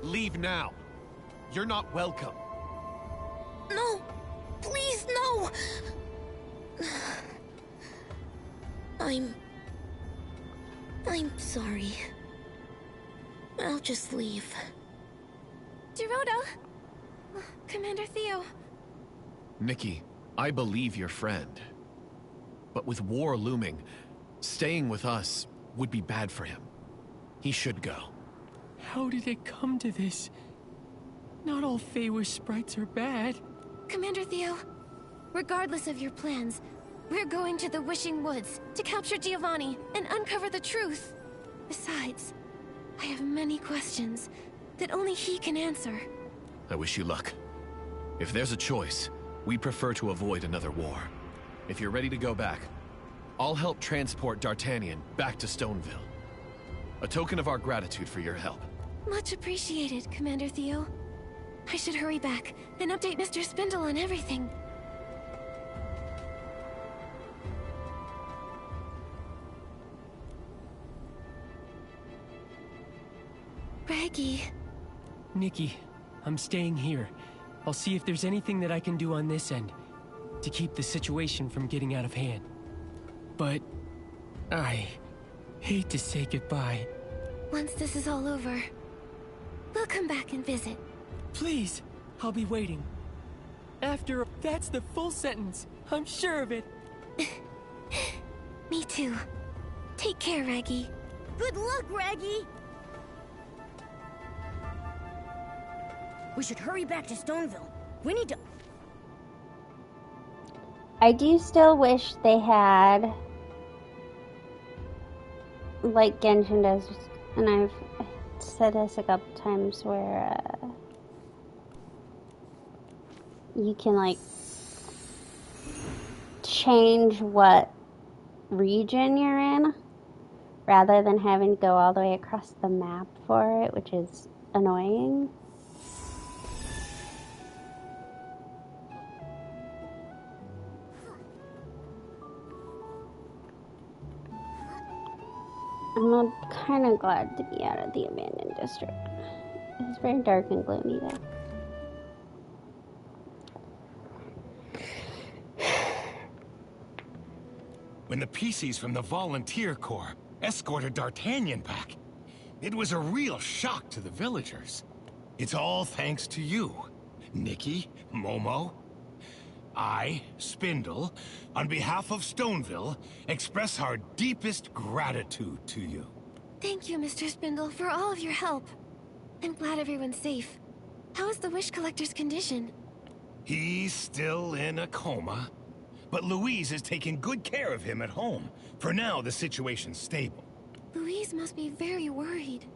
Leave now. You're not welcome. No! Please, no! I'm sorry. I'll just leave. Gerudo! Commander Theo. Nikki, I believe your friend. But with war looming, staying with us would be bad for him. He should go. How did it come to this? Not all Feywish sprites are bad. Commander Theo, regardless of your plans, we're going to the Wishing Woods to capture Giovanni and uncover the truth. Besides, I have many questions that only he can answer. I wish you luck. If there's a choice, we'd prefer to avoid another war. If you're ready to go back, I'll help transport D'Artagnan back to Stoneville. A token of our gratitude for your help. Much appreciated, Commander Theo. I should hurry back and update Mr. Spindle on everything. Reggie. Nikki, I'm staying here. I'll see if there's anything that I can do on this end to keep the situation from getting out of hand. But I hate to say goodbye. Once this is all over, we'll come back and visit. Please, I'll be waiting. After that's the full sentence. I'm sure of it. Me too. Take care, Reggie. Good luck, Reggie! We should hurry back to Stoneville. We need to... I do still wish they had, like Genshin does, and I've said this a couple times, where you can like change what region you're in rather than having to go all the way across the map for it, which is annoying. I'm kind of glad to be out of the abandoned district. It's very dark and gloomy there. When the PCs from the Volunteer Corps escorted D'Artagnan back, it was a real shock to the villagers. It's all thanks to you, Nikki, Momo. I, Spindle, on behalf of Stoneville, express our deepest gratitude to you. Thank you, Mr. Spindle, for all of your help. I'm glad everyone's safe. How is the Wish Collector's condition? He's still in a coma, but Louise is taking good care of him at home. For now, the situation's stable. Louise must be very worried.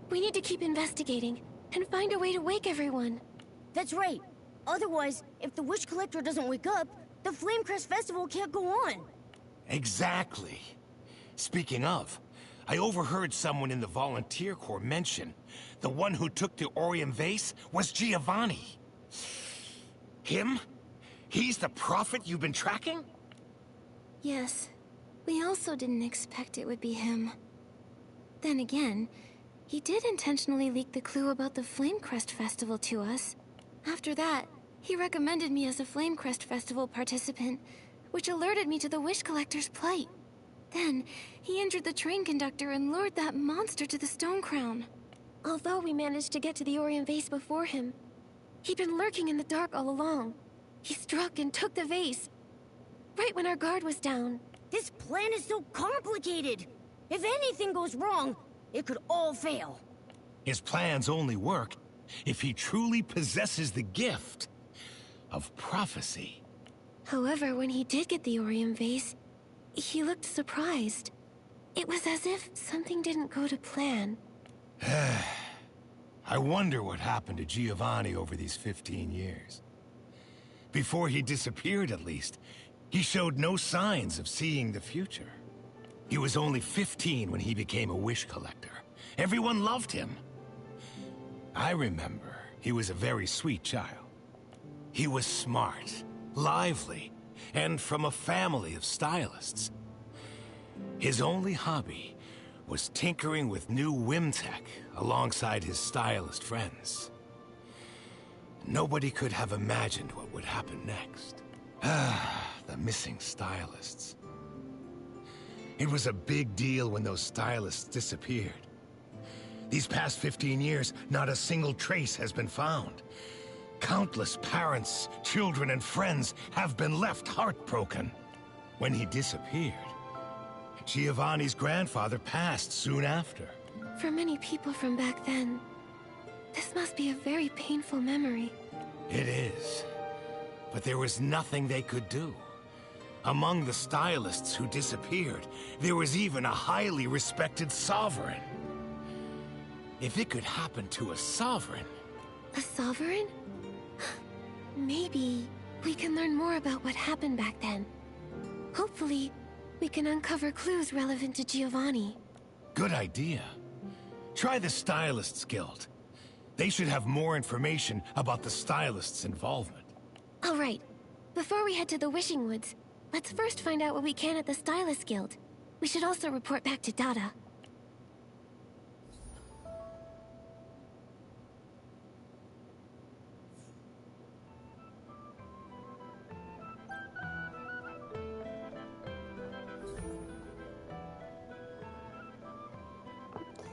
We need to keep investigating and find a way to wake everyone. That's right. Otherwise, if the Wish Collector doesn't wake up, the Flamecrest Festival can't go on. Exactly. Speaking of, I overheard someone in the Volunteer Corps mention the one who took the Orium vase was Giovanni. Him? He's the prophet you've been tracking? Yes. We also didn't expect it would be him. Then again, he did intentionally leak the clue about the Flamecrest Festival to us. After that, he recommended me as a Flamecrest Festival participant, which alerted me to the Wish Collector's plight. Then, he injured the train conductor and lured that monster to the Stone Crown. Although we managed to get to the Orium vase before him, he'd been lurking in the dark all along. He struck and took the vase. right when our guard was down. This plan is so complicated. If anything goes wrong, it could all fail. His plans only work if he truly possesses the gift of prophecy. However, when he did get the Orium vase, he looked surprised. It was as if something didn't go to plan. I wonder what happened to Giovanni over these 15 years. Before he disappeared, at least, he showed no signs of seeing the future. He was only 15 when he became a wish collector. Everyone loved him. I remember he was a very sweet child. He was smart, lively, and from a family of stylists. His only hobby was tinkering with new whim tech alongside his stylist friends. Nobody could have imagined what would happen next. The missing stylists. It was a big deal when those stylists disappeared. These past 15 years, not a single trace has been found. Countless parents, children, and friends have been left heartbroken. When he disappeared, Giovanni's grandfather passed soon after. For many people from back then, this must be a very painful memory. It is. But there was nothing they could do. Among the stylists who disappeared, there was even a highly respected sovereign. If it could happen to a sovereign... A sovereign? Maybe we can learn more about what happened back then. Hopefully, we can uncover clues relevant to Giovanni. Good idea. Try the Stylists Guild. They should have more information about the stylists' involvement. All right. Before we head to the Wishing Woods, let's first find out what we can at the Stylist Guild. We should also report back to Dada.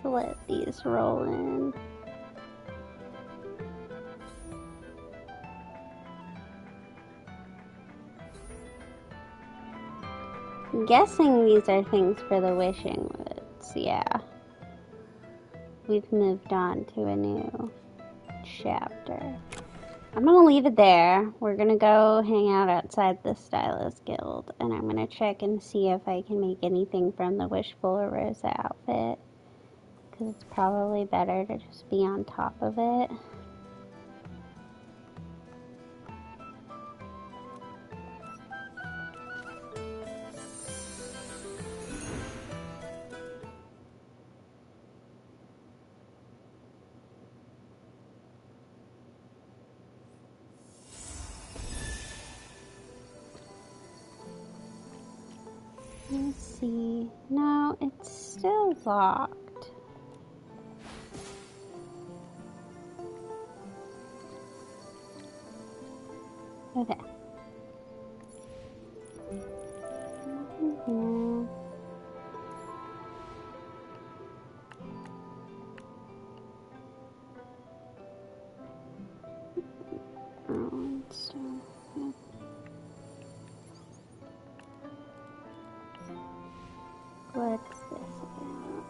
Let these roll in. I'm guessing these are things for the Wishing Woods, yeah. We've moved on to a new chapter. I'm gonna leave it there. We're gonna go hang out outside the Stylist Guild, and I'm gonna check and see if I can make anything from the Wishful Rosa outfit. Because it's probably better to just be on top of it. Let's see. No, it's still locked. Okay. Mm-hmm. Oh, it's what's this about?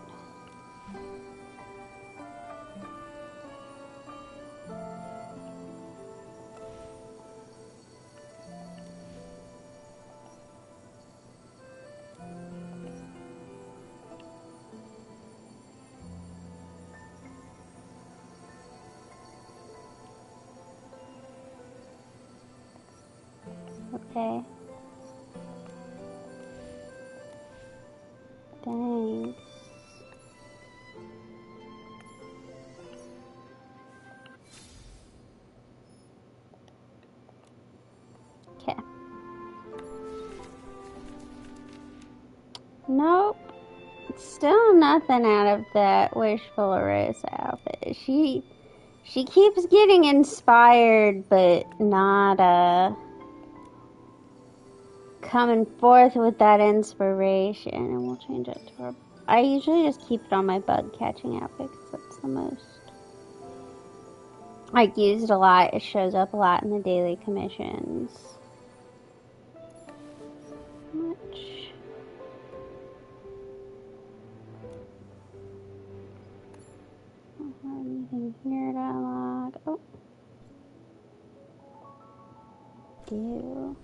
Okay. Thanks. Okay. Nope. Still nothing out of that Wishful Rosa outfit. She keeps getting inspired, but not, coming forth with that inspiration. And we'll change it to her. I usually just keep it on my bug catching outfit because that's the most like used a lot. It shows up a lot in the daily commissions. much. Anything here to unlock? Oh. Ew.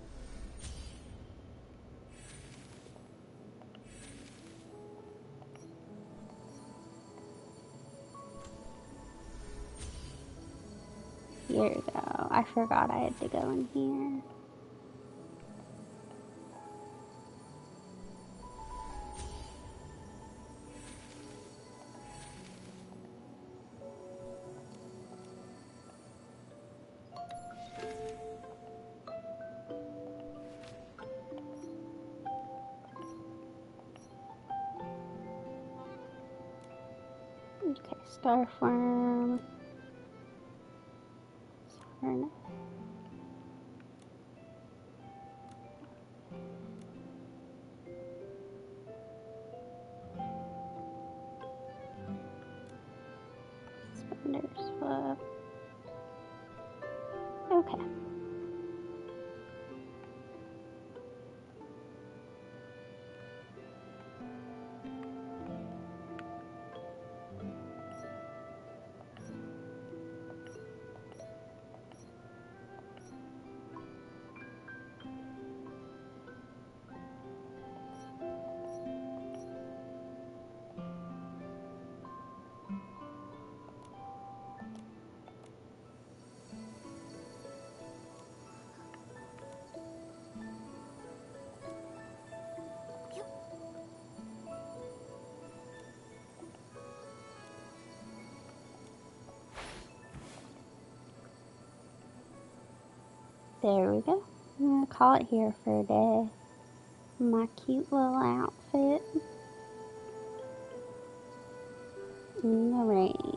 Here we go. I forgot I had to go in here. Okay, Starform. Furnace. Spender's Web. Okay. There we go. I'm gonna call it here for a day. My cute little outfit in the rain.